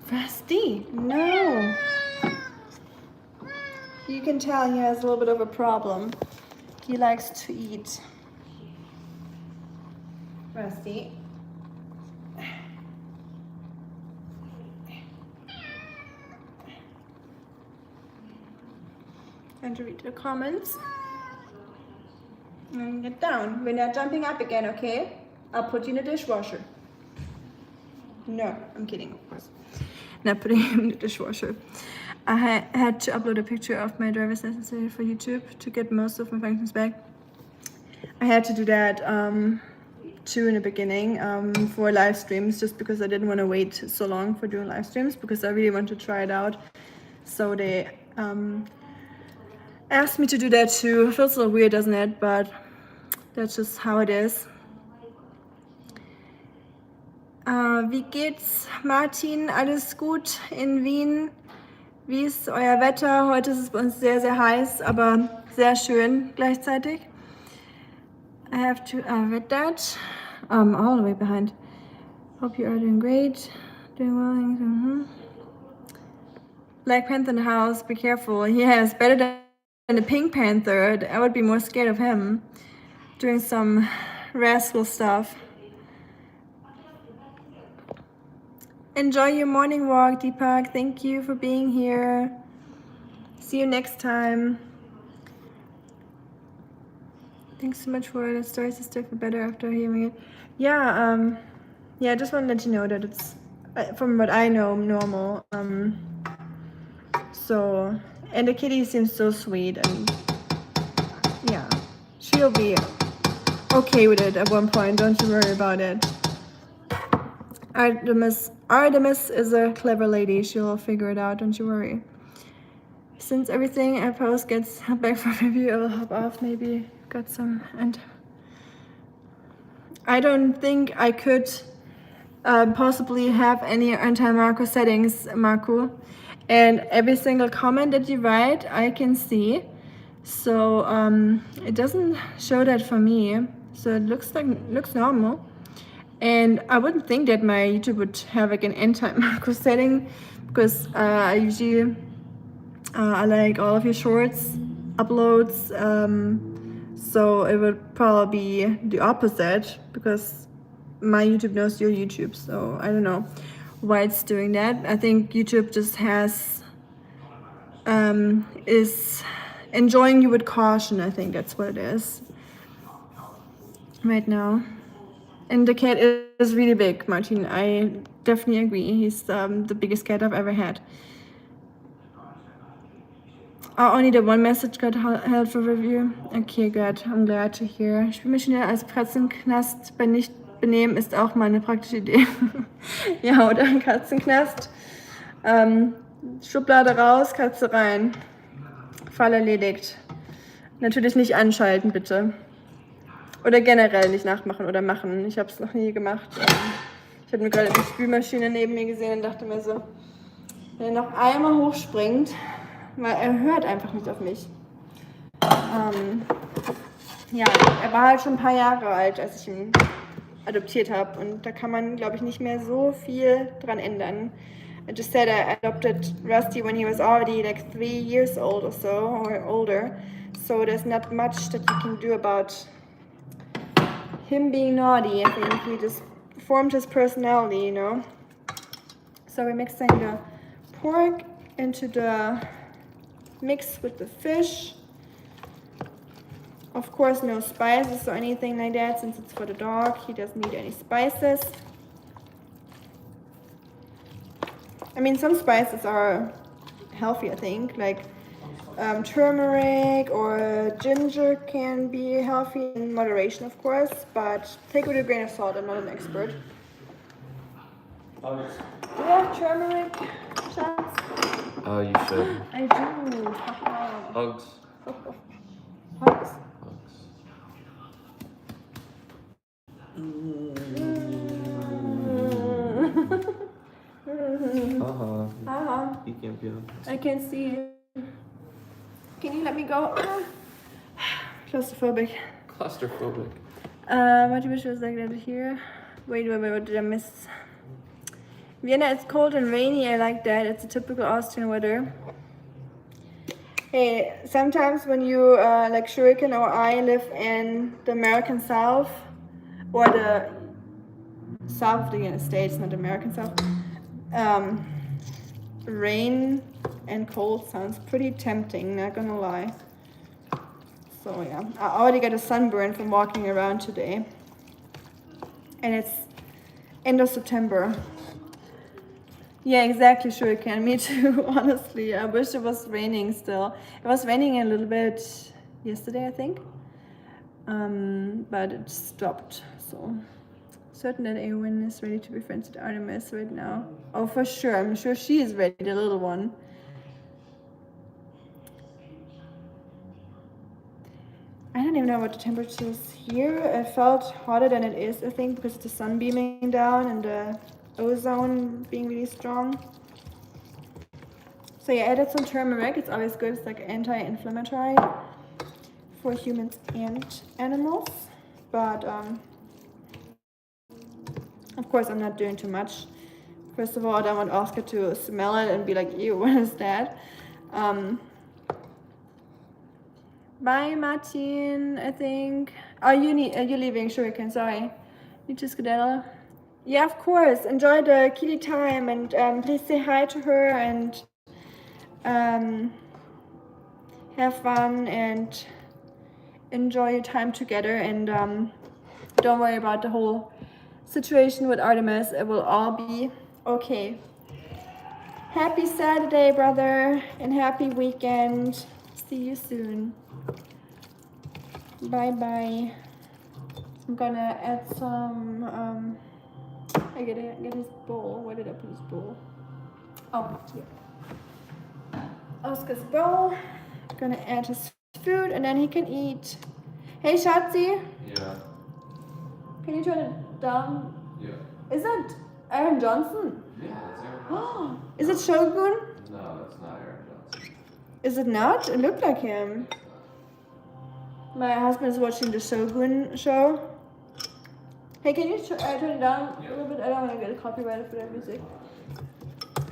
Rusty, no! You can tell he has a little bit of a problem. He likes to eat. Rusty. And to read the comments. And get down. We're not jumping up again, okay? I'll put you in the dishwasher. No, I'm kidding, of course. Not putting him in the dishwasher. I had to upload a picture of my driver's license for YouTube to get most of my functions back. I had to do that too in the beginning for live streams, just because I didn't want to wait so long for doing live streams, because I really want to try it out. So they asked me to do that too. It feels a little weird, doesn't it? But that's just how it is. Wie geht's, Martin? Alles gut in Wien? Wie ist euer Wetter? Heute ist es bei uns sehr, sehr heiß, aber sehr schön gleichzeitig. I have to read that. All the way behind. Hope you are doing great. Doing well. Black Panther in the house. Be careful. Yes, better than the Pink Panther. I would be more scared of him. Doing some rascal stuff. Enjoy your morning walk, Deepak. Thank you for being here. See you next time. Thanks so much for the story, sister. For better after hearing it. Yeah, I just want to let you know that it's, from what I know, normal. So, and the kitty seems so sweet, and yeah, she'll be okay with it at one point. Don't you worry about it. Artemis is a clever lady. She'll figure it out. Don't you worry. Since everything I post gets back for review, I will hop off. Maybe got some, and I don't think I could possibly have any anti-Marco settings, Marco. And every single comment that you write, I can see. So it doesn't show that for me. So it looks normal. And I wouldn't think that my YouTube would have like an anti-Marco setting, because I usually I like all of your shorts uploads. So it would probably be the opposite, because my YouTube knows your YouTube. So I don't know why it's doing that. I think YouTube just is enjoying you with caution. I think that's what it is right now. And the cat is really big, Martin. I definitely agree. He's the biggest cat I've ever had. Only the one message got held for review. Okay, good. I'm glad to hear. Spülmaschine als Katzenknast bei Nicht-Benehmen ist auch mal eine praktische Idee. Ja, oder ein Katzenknast. Schublade raus, Katze rein. Fall erledigt. Natürlich nicht anschalten, bitte. Oder generell nicht nachmachen oder machen. Ich habe es noch nie gemacht. Ich habe nur gerade die Spülmaschine neben mir gesehen und dachte mir so, wenn er noch einmal hochspringt, weil er hört einfach nicht auf mich. Ja, er war halt schon ein paar Jahre alt, als ich ihn adoptiert habe und da kann man, glaube ich, nicht mehr so viel dran ändern. I just said I adopted Rusty when he was already like 3 years old or so, or older. So there's not much that you can do about him being naughty. I think he just formed his personality, you know. So we're mixing the pork into the mix with the fish. Of course, no spices or anything like that, since it's for the dog. He doesn't need any spices. I mean, some spices are healthy, I think, like turmeric or ginger can be healthy in moderation, of course, but take it with a grain of salt. I'm not an expert. Hugs. Do you have turmeric shots? You should. I do. Hugs. Hugs. He can't be on. I can see you. Can you let me go? Claustrophobic. Claustrophobic. What was that here? Wait, what did I miss? Vienna, it's cold and rainy. I like that. It's a typical Austrian weather. Hey, sometimes when you, like Shuriken or I, live in the American South, or the South of the United States, not the American South, rain and cold sounds pretty tempting, not gonna lie. So yeah, I already got a sunburn from walking around today. And it's end of September. Yeah, exactly, Shuriken. Me too, honestly. I wish it was raining still. It was raining a little bit yesterday, I think. But it stopped, so. Certain that Eowyn is ready to be friends with Artemis right now. Oh, for sure. I'm sure she is ready, the little one. I don't even know what the temperature is here. It felt hotter than it is, I think, because of the sun beaming down and the ozone being really strong. So yeah, I added some turmeric. It's always good. It's like anti-inflammatory for humans and animals. But of course, I'm not doing too much. First of all, I don't want Oskar to smell it and be like, ew, what is that? Bye, Martin, I think. Oh, you're leaving, Shuriken, sorry. You just skedaddle. Yeah, of course. Enjoy the kitty time and please say hi to her and have fun and enjoy your time together and don't worry about the whole situation with Artemis. It will all be okay. Happy Saturday, brother, and happy weekend. See you soon. Bye bye. I'm gonna add some I gotta get his bowl. Where did I put his bowl? Oh, here. Oscar's bowl. Gonna add his food and then he can eat. Hey, Schatzi. Yeah. Can you turn it down? Yeah. Is it Aaron Johnson? Yeah, that's Aaron Johnson. Is it Shogun? No, that's not Aaron Johnson. Is it not? It looked like him. My husband is watching the Shogun show. Hey, can you turn it down a little bit? I don't want to get copyrighted for that music.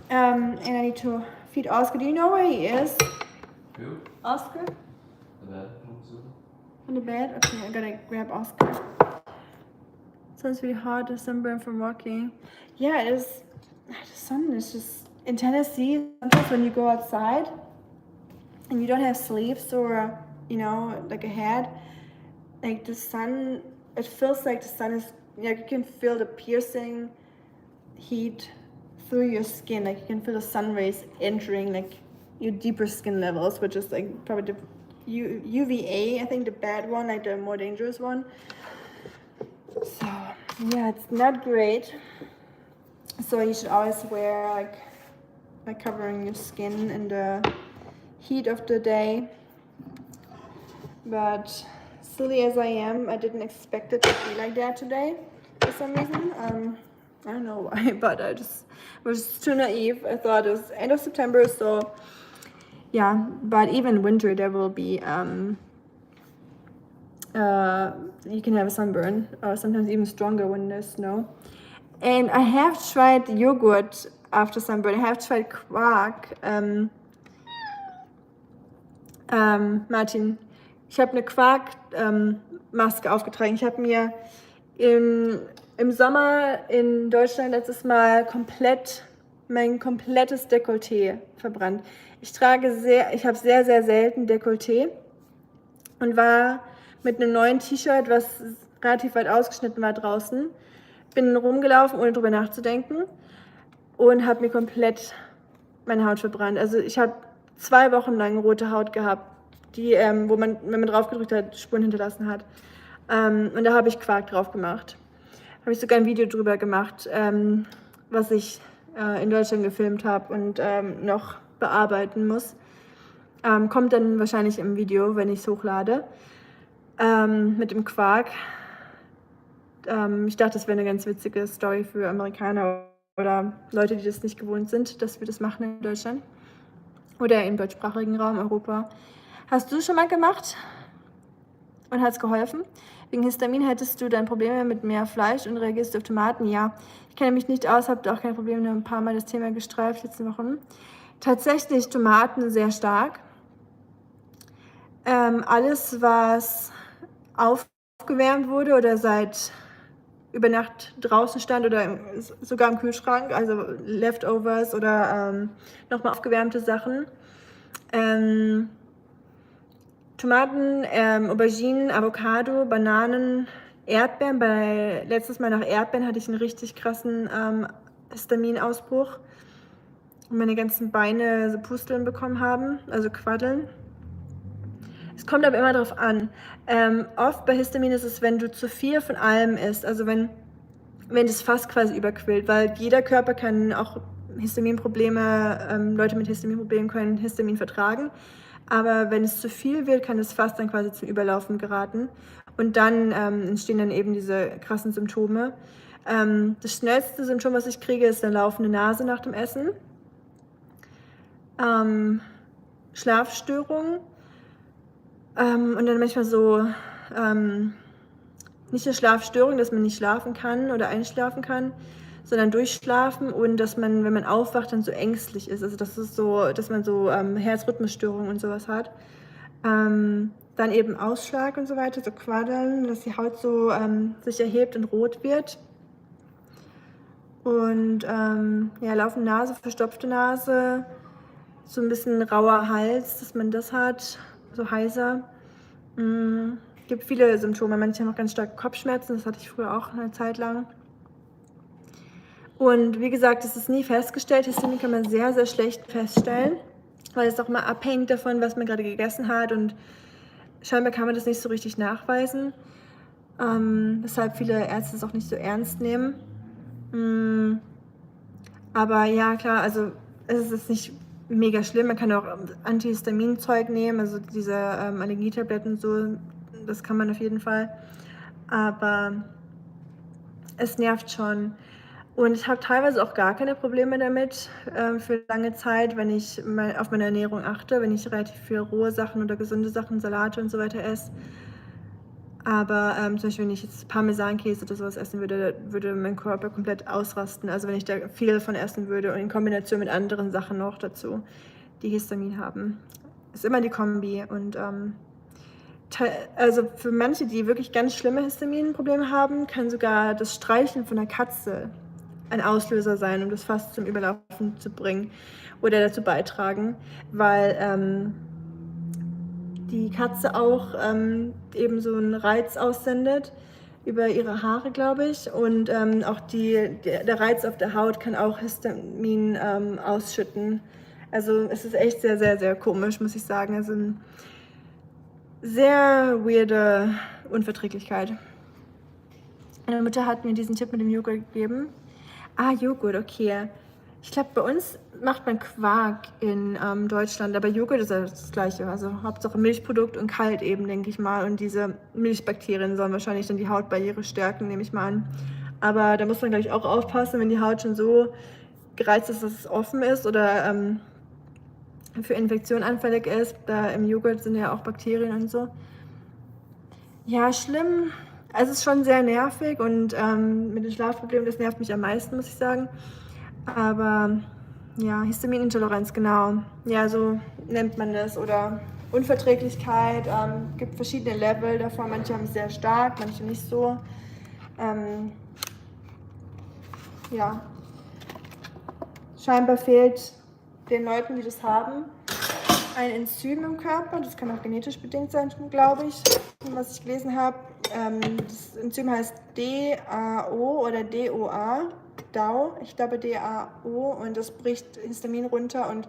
And I need to feed Oscar. Do you know where he is? Who? Oscar? The bed. On the bed? Okay, I gotta grab Oscar. Sounds really hot, the sunburn from walking. Yeah, it is. The sun is just in Tennessee. Sometimes when you go outside and you don't have sleeves or, you know, like a hat, like the sun, it feels like the sun is, like you can feel the piercing heat through your skin. Like you can feel the sun rays entering like your deeper skin levels, which is like probably the UVA, I think the bad one, like the more dangerous one. So yeah, it's not great. So you should always wear like covering your skin in the heat of the day. But silly as I am, I didn't expect it to be like that today for some reason. I don't know why, but I just was too naive. I thought it was end of September, so yeah. But even winter, there will be you can have a sunburn, or sometimes even stronger when there's snow. And I have tried yogurt after sunburn. I have tried Quark. Martin, ich habe eine Quark-Maske aufgetragen. Ich habe mir im Sommer in Deutschland letztes Mal mein komplettes Dekolleté verbrannt. Ich habe sehr, sehr selten Dekolleté und war mit einem neuen T-Shirt, was relativ weit ausgeschnitten war draußen, bin rumgelaufen, ohne drüber nachzudenken und habe mir komplett meine Haut verbrannt. Also ich habe 2 Wochen lang rote Haut gehabt, die, wo man, wenn man drauf gedrückt hat, Spuren hinterlassen hat. Und da habe ich Quark drauf gemacht. Habe ich sogar ein Video drüber gemacht, was ich in Deutschland gefilmt habe und noch bearbeiten muss. Kommt dann wahrscheinlich im Video, wenn ich es hochlade, mit dem Quark. Ich dachte, das wäre eine ganz witzige Story für Amerikaner oder Leute, die das nicht gewohnt sind, dass wir das machen in Deutschland oder im deutschsprachigen Raum Europa. Hast du schon mal gemacht und hat es geholfen? Wegen Histamin hättest du dann Probleme mit mehr Fleisch und reagierst du auf Tomaten? Ja, ich kenne mich nicht aus, habe auch keine Probleme, nur ein paar Mal das Thema gestreift letzte Wochen. Tatsächlich Tomaten sehr stark. Alles, was aufgewärmt wurde oder seit über Nacht draußen stand oder sogar im Kühlschrank, also Leftovers oder nochmal aufgewärmte Sachen. Tomaten, Auberginen, Avocado, Bananen, Erdbeeren. Letztes Mal nach Erdbeeren hatte ich einen richtig krassen Histaminausbruch und meine ganzen Beine so Pusteln bekommen haben, also Quaddeln. Es kommt aber immer darauf an. Oft bei Histamin ist es, wenn du zu viel von allem isst, also wenn das Fass quasi überquillt, weil jeder Körper kann auch Histaminprobleme, Leute mit Histaminproblemen können Histamin vertragen, aber wenn es zu viel wird, kann das Fass dann quasi zum Überlaufen geraten und dann entstehen dann eben diese krassen Symptome. Das schnellste Symptom, was ich kriege, ist eine laufende Nase nach dem Essen, Schlafstörungen, und dann manchmal so, nicht eine Schlafstörung, dass man nicht schlafen kann oder einschlafen kann, sondern durchschlafen und dass man, wenn man aufwacht, dann so ängstlich ist. Also das ist so, dass man so Herzrhythmusstörungen und sowas hat. Dann eben Ausschlag und so weiter, so Quaddeln, dass die Haut so sich erhebt und rot wird. Und ja, laufende Nase, verstopfte Nase, so ein bisschen rauer Hals, dass man das hat. So heiser. Gibt viele Symptome. Manche haben auch ganz starke Kopfschmerzen. Das hatte ich früher auch eine Zeit lang. Und wie gesagt, es ist nie festgestellt. Histamin kann man sehr, sehr schlecht feststellen, weil es auch immer abhängt davon, was man gerade gegessen hat. Und scheinbar kann man das nicht so richtig nachweisen. Weshalb viele Ärzte es auch nicht so ernst nehmen. Aber ja, klar, also es ist nicht mega schlimm. Man kann auch Antihistaminzeug nehmen, also diese Allergietabletten und so, das kann man auf jeden Fall. Aber es nervt schon. Und ich habe teilweise auch gar keine Probleme damit für lange Zeit, wenn ich auf meine Ernährung achte, wenn ich relativ viel rohe Sachen oder gesunde Sachen, Salate und so weiter esse. Aber zum Beispiel, wenn ich jetzt Parmesankäse oder sowas essen würde, würde mein Körper komplett ausrasten. Also wenn ich da viel davon essen würde und in Kombination mit anderen Sachen noch dazu, die Histamin haben. Ist immer die Kombi. Und also für manche, die wirklich ganz schlimme Histaminprobleme haben, kann sogar das Streicheln von einer Katze ein Auslöser sein, um das fast zum Überlaufen zu bringen oder dazu beitragen, weil die Katze auch eben so einen Reiz aussendet über ihre Haare, glaube ich. Und auch der Reiz auf der Haut kann auch Histamin ausschütten. Also es ist echt sehr, sehr, sehr komisch, muss ich sagen. Also eine sehr weirde Unverträglichkeit. Meine Mutter hat mir diesen Tipp mit dem Joghurt gegeben. Ah, Joghurt, okay. Ich glaube, bei uns macht man Quark in Deutschland, aber Joghurt ist ja das Gleiche. Also Hauptsache Milchprodukt und kalt eben, denke ich mal. Und diese Milchbakterien sollen wahrscheinlich dann die Hautbarriere stärken, nehme ich mal Aber da muss man, glaube ich, auch aufpassen, wenn die Haut schon so gereizt ist, dass es offen ist oder für Infektionen anfällig ist. Da im Joghurt sind ja auch Bakterien und so. Ja, schlimm. Also es ist schon sehr nervig und mit den Schlafproblemen, das nervt mich am meisten, muss ich sagen. Aber ja, Histaminintoleranz, genau. Ja, so nennt man das. Oder Unverträglichkeit, gibt verschiedene Level davon. Manche haben es sehr stark, manche nicht so. Ja, scheinbar fehlt den Leuten, die das haben, ein Enzym im Körper. Das kann auch genetisch bedingt sein, glaube ich, was ich gelesen habe. Das Enzym heißt DAO oder DOA. DAO, ich glaube DAO, und das bricht Histamin runter und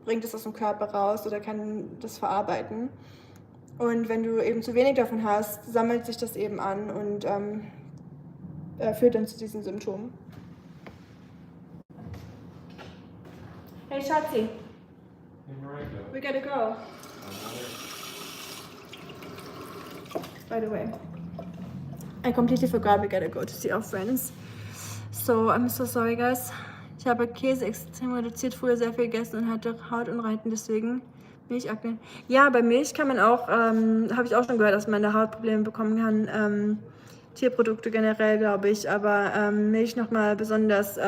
bringt es aus dem Körper raus oder kann das verarbeiten. Und wenn du eben zu wenig davon hast, sammelt sich das eben an und führt dann zu diesen Symptomen. Hey Schatzi, we gotta go. By the way, I completely forgot we gotta go to see our friends. So, I'm so sorry, guys. Ich habe Käse extrem reduziert, früher sehr viel gegessen und hatte Hautunreiten, deswegen Milchakne. Ja, bei Milch kann man auch, habe ich auch schon gehört, dass man da Hautprobleme bekommen kann. Tierprodukte generell, glaube ich, aber Milch nochmal besonders,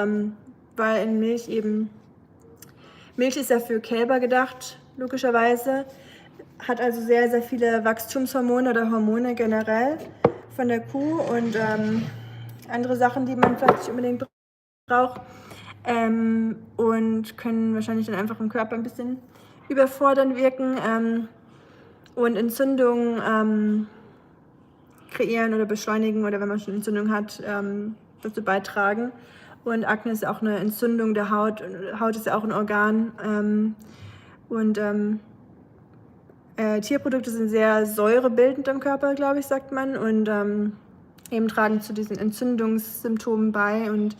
weil in Milch eben, Milch ist ja für Kälber gedacht, logischerweise, hat also sehr, sehr viele Wachstumshormone oder Hormone generell von der Kuh und andere Sachen, die man vielleicht nicht unbedingt braucht, und können wahrscheinlich dann einfach im Körper ein bisschen überfordern wirken und Entzündungen kreieren oder beschleunigen oder wenn man schon Entzündung hat, dazu beitragen. Und Akne ist auch eine Entzündung der Haut. Haut ist ja auch ein Organ. Tierprodukte sind sehr säurebildend im Körper, glaube ich, sagt man. Und eben tragen zu diesen Entzündungssymptomen bei. Und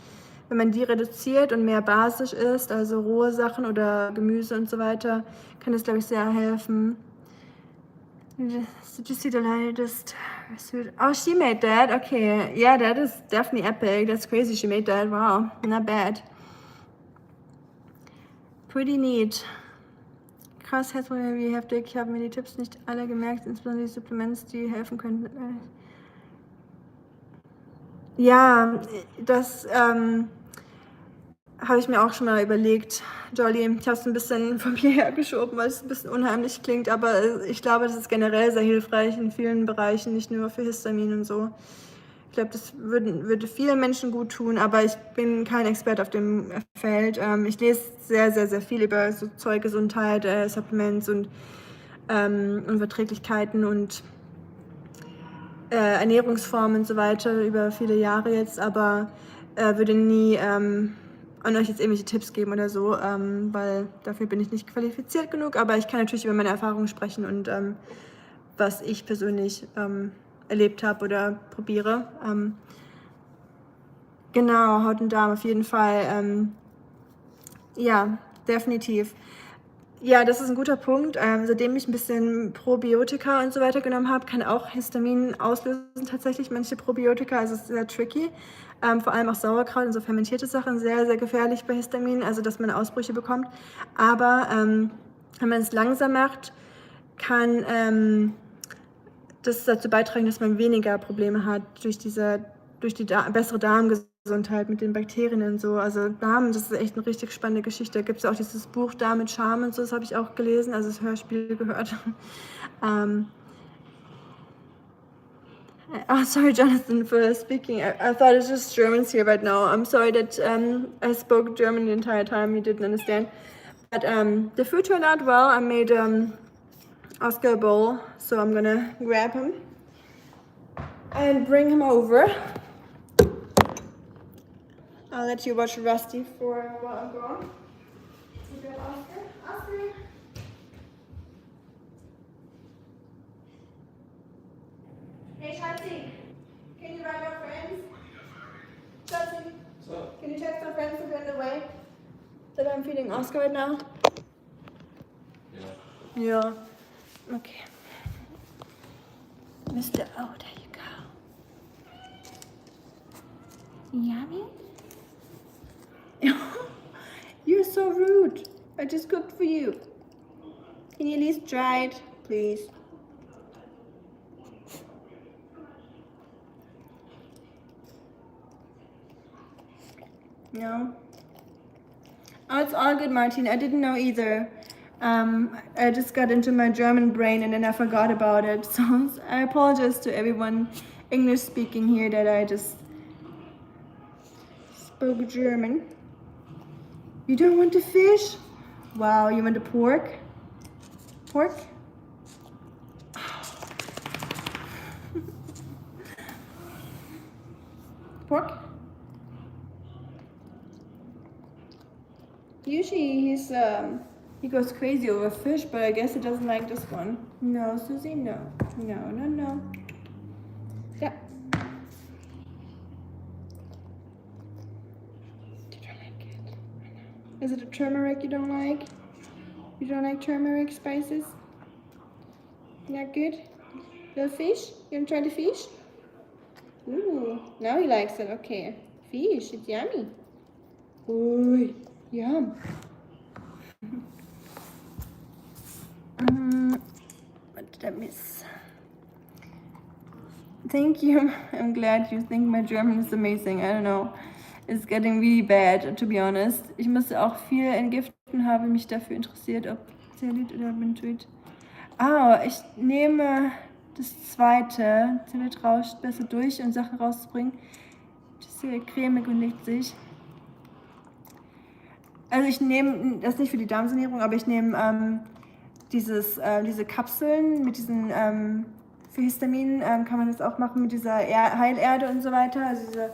wenn man die reduziert und mehr basisch isst, also rohe Sachen oder Gemüse und so weiter, kann das, glaube ich, sehr helfen. Did you see the latest? Oh, she made that. Okay, yeah, that is definitely epic. That's crazy. She made that. Wow, not bad. Pretty neat. Krass, wie heftig. Ich habe mir die Tipps nicht alle gemerkt, insbesondere die Supplements, die helfen könnten. Ja, das habe ich mir auch schon mal überlegt, Jolly. Ich habe es ein bisschen von mir hergeschoben, weil es ein bisschen unheimlich klingt, aber ich glaube, das ist generell sehr hilfreich in vielen Bereichen, nicht nur für Histamin und so. Ich glaube, das würde vielen Menschen gut tun, aber ich bin kein Experte auf dem Feld. Ich lese sehr, sehr, sehr viel über so Zeug, Gesundheit, Supplements und Unverträglichkeiten und Ernährungsformen und so weiter über viele Jahre jetzt, aber würde nie an euch jetzt irgendwelche Tipps geben oder so, weil dafür bin ich nicht qualifiziert genug, aber ich kann natürlich über meine Erfahrungen sprechen und was ich persönlich erlebt habe oder probiere. Genau, Haut und Darm auf jeden Fall. Ja, definitiv. Ja, das ist ein guter Punkt. Seitdem ich ein bisschen Probiotika und so weiter genommen habe, kann auch Histamin auslösen tatsächlich, manche Probiotika. Also es ist sehr tricky. Vor allem auch Sauerkraut und so fermentierte Sachen, sehr, sehr gefährlich bei Histamin, also dass man Ausbrüche bekommt. Aber wenn man es langsam macht, kann das dazu beitragen, dass man weniger Probleme hat durch die bessere Darmgesundheit mit den Bakterien und so. Also Darm, das ist echt eine richtig spannende Geschichte. Da gibt es ja auch dieses Buch Darm mit Charme und so, das habe ich auch gelesen, also das Hörspiel gehört. Oh, sorry, Jonathan, for speaking. I thought it's just Germans here right now. I'm sorry that I spoke German the entire time. You didn't understand. But the food turned out well. I made Oskar a bowl, so I'm gonna grab him and bring him over. I'll let you watch Rusty for while I'm gone. So grab Oskar. Oskar! Hey, Schatzi, can you write our friends? Schatzi, can you text our friends if they're on the way? That I'm feeding Oskar right now? Yeah. Yeah. Okay. Mr. Oh, there you go. Yummy? You're so rude. I just cooked for you. Can you at least try it, please? No? Oh, it's all good, Martin. I didn't know either. I just got into my German brain and then I forgot about it. So I apologize to everyone English speaking here that I just spoke German. You don't want the fish? Wow, you want the pork? Pork? Pork? Usually he goes crazy over fish, but I guess he doesn't like this one. No, Susie, no. No, no, no. Yeah. You don't like it? Is it a turmeric you don't like? You don't like turmeric spices? Not good? Little fish? You want to try the fish? Ooh, now he likes it. Okay. Fish, it's yummy. Ooh, yum. What did I miss? Thank you. I'm glad you think my German is amazing. I don't know. It's getting really bad, to be honest. Ich musste auch viel entgiften, habe mich dafür interessiert, ob Zellulit oder Bintweet. Ich nehme das zweite. Zellulit rauscht besser durch und Sachen rauszubringen. Das ist sehr cremig und lichtig. Also ich nehme das nicht für die Darmsanierung, aber ich nehme diese Kapseln mit diesen für Histamin kann man das auch machen mit dieser Heilerde und so weiter. Also diese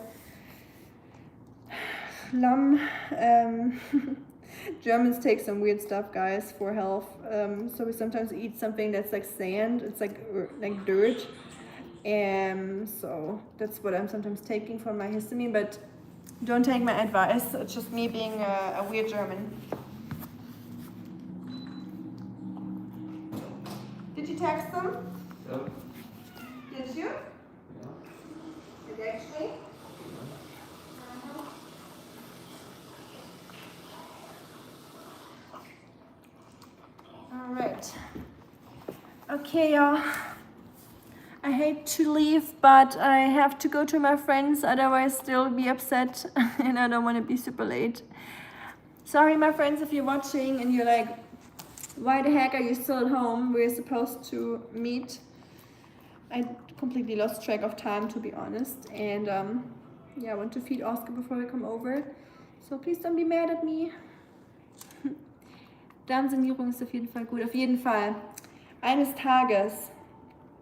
Lamm. Germans take some weird stuff, guys, for health. So we sometimes eat something that's like sand. It's like dirt. So that's what I'm sometimes taking for my histamine, but don't take my advice. It's just me being a weird German. Did you text them? Yeah. Did you? Yeah. Did you actually? All right. Okay, y'all. I hate to leave, but I have to go to my friends, otherwise they'll be upset and I don't want to be super late. Sorry, my friends, if you're watching and you're like, why the heck are you still at home? We're supposed to meet. I completely lost track of time, to be honest. And yeah, I want to feed Oskar before we come over. So please don't be mad at me. Darmsanierung ist auf jeden Fall gut. Auf jeden Fall. Eines Tages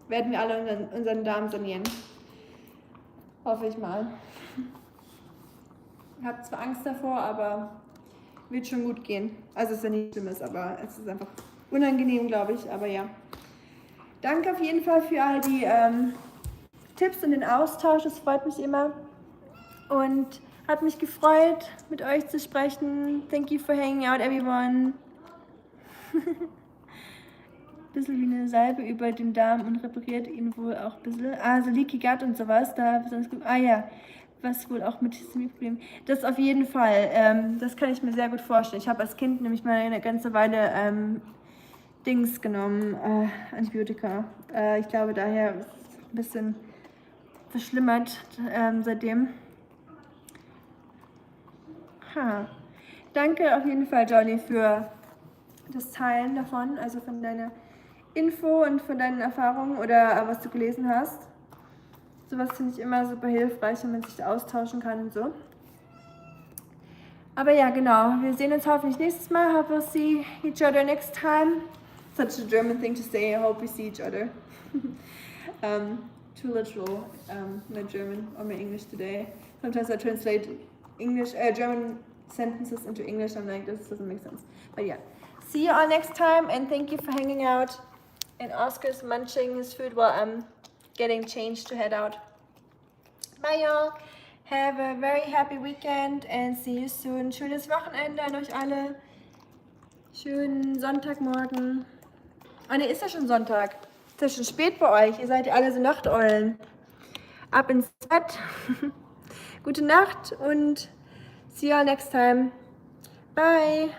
werden wir alle unseren Darm sanieren. Hoffe ich mal. Ich habe zwar Angst davor, aber wird schon gut gehen. Also es ist ja nicht Schlimmes, aber es ist einfach unangenehm, glaube ich. Aber ja. Danke auf jeden Fall für all die Tipps und den Austausch. Das freut mich immer. Und hat mich gefreut, mit euch zu sprechen. Thank you for hanging out, everyone. Bisschen wie eine Salbe über den Darm und repariert ihn wohl auch ein bisschen. So Leaky Gut und sowas. Da ja, was wohl auch mit Histaminproblemen. Das auf jeden Fall. Das kann ich mir sehr gut vorstellen. Ich habe als Kind nämlich mal eine ganze Weile Dings genommen, Antibiotika. Ich glaube, daher ist es ein bisschen verschlimmert seitdem. Danke auf jeden Fall, Johnny, für das Teilen davon, also von deiner Info und von deinen Erfahrungen oder was du gelesen hast. Sowas finde ich immer super hilfreich, wenn man sich austauschen kann und so. Aber ja, genau, wir sehen uns hoffentlich nächstes Mal. Hope we'll see each other next time. Such a German thing to say, I hope we see each other. Too literal, my German or my English today. Sometimes I translate German sentences into English. I'm like, this doesn't make sense. But yeah, see you all next time, and thank you for hanging out. And Oscar's munching his food while I'm getting changed to head out. Bye, y'all. Have a very happy weekend and see you soon. Schönes Wochenende an euch alle. Schönen Sonntagmorgen. Oh ne, ist ja schon Sonntag. Ist ja schon spät bei euch. Ihr seid ja alle so Nachteulen. Ab ins Bett. gute Nacht und see you all next time. Bye.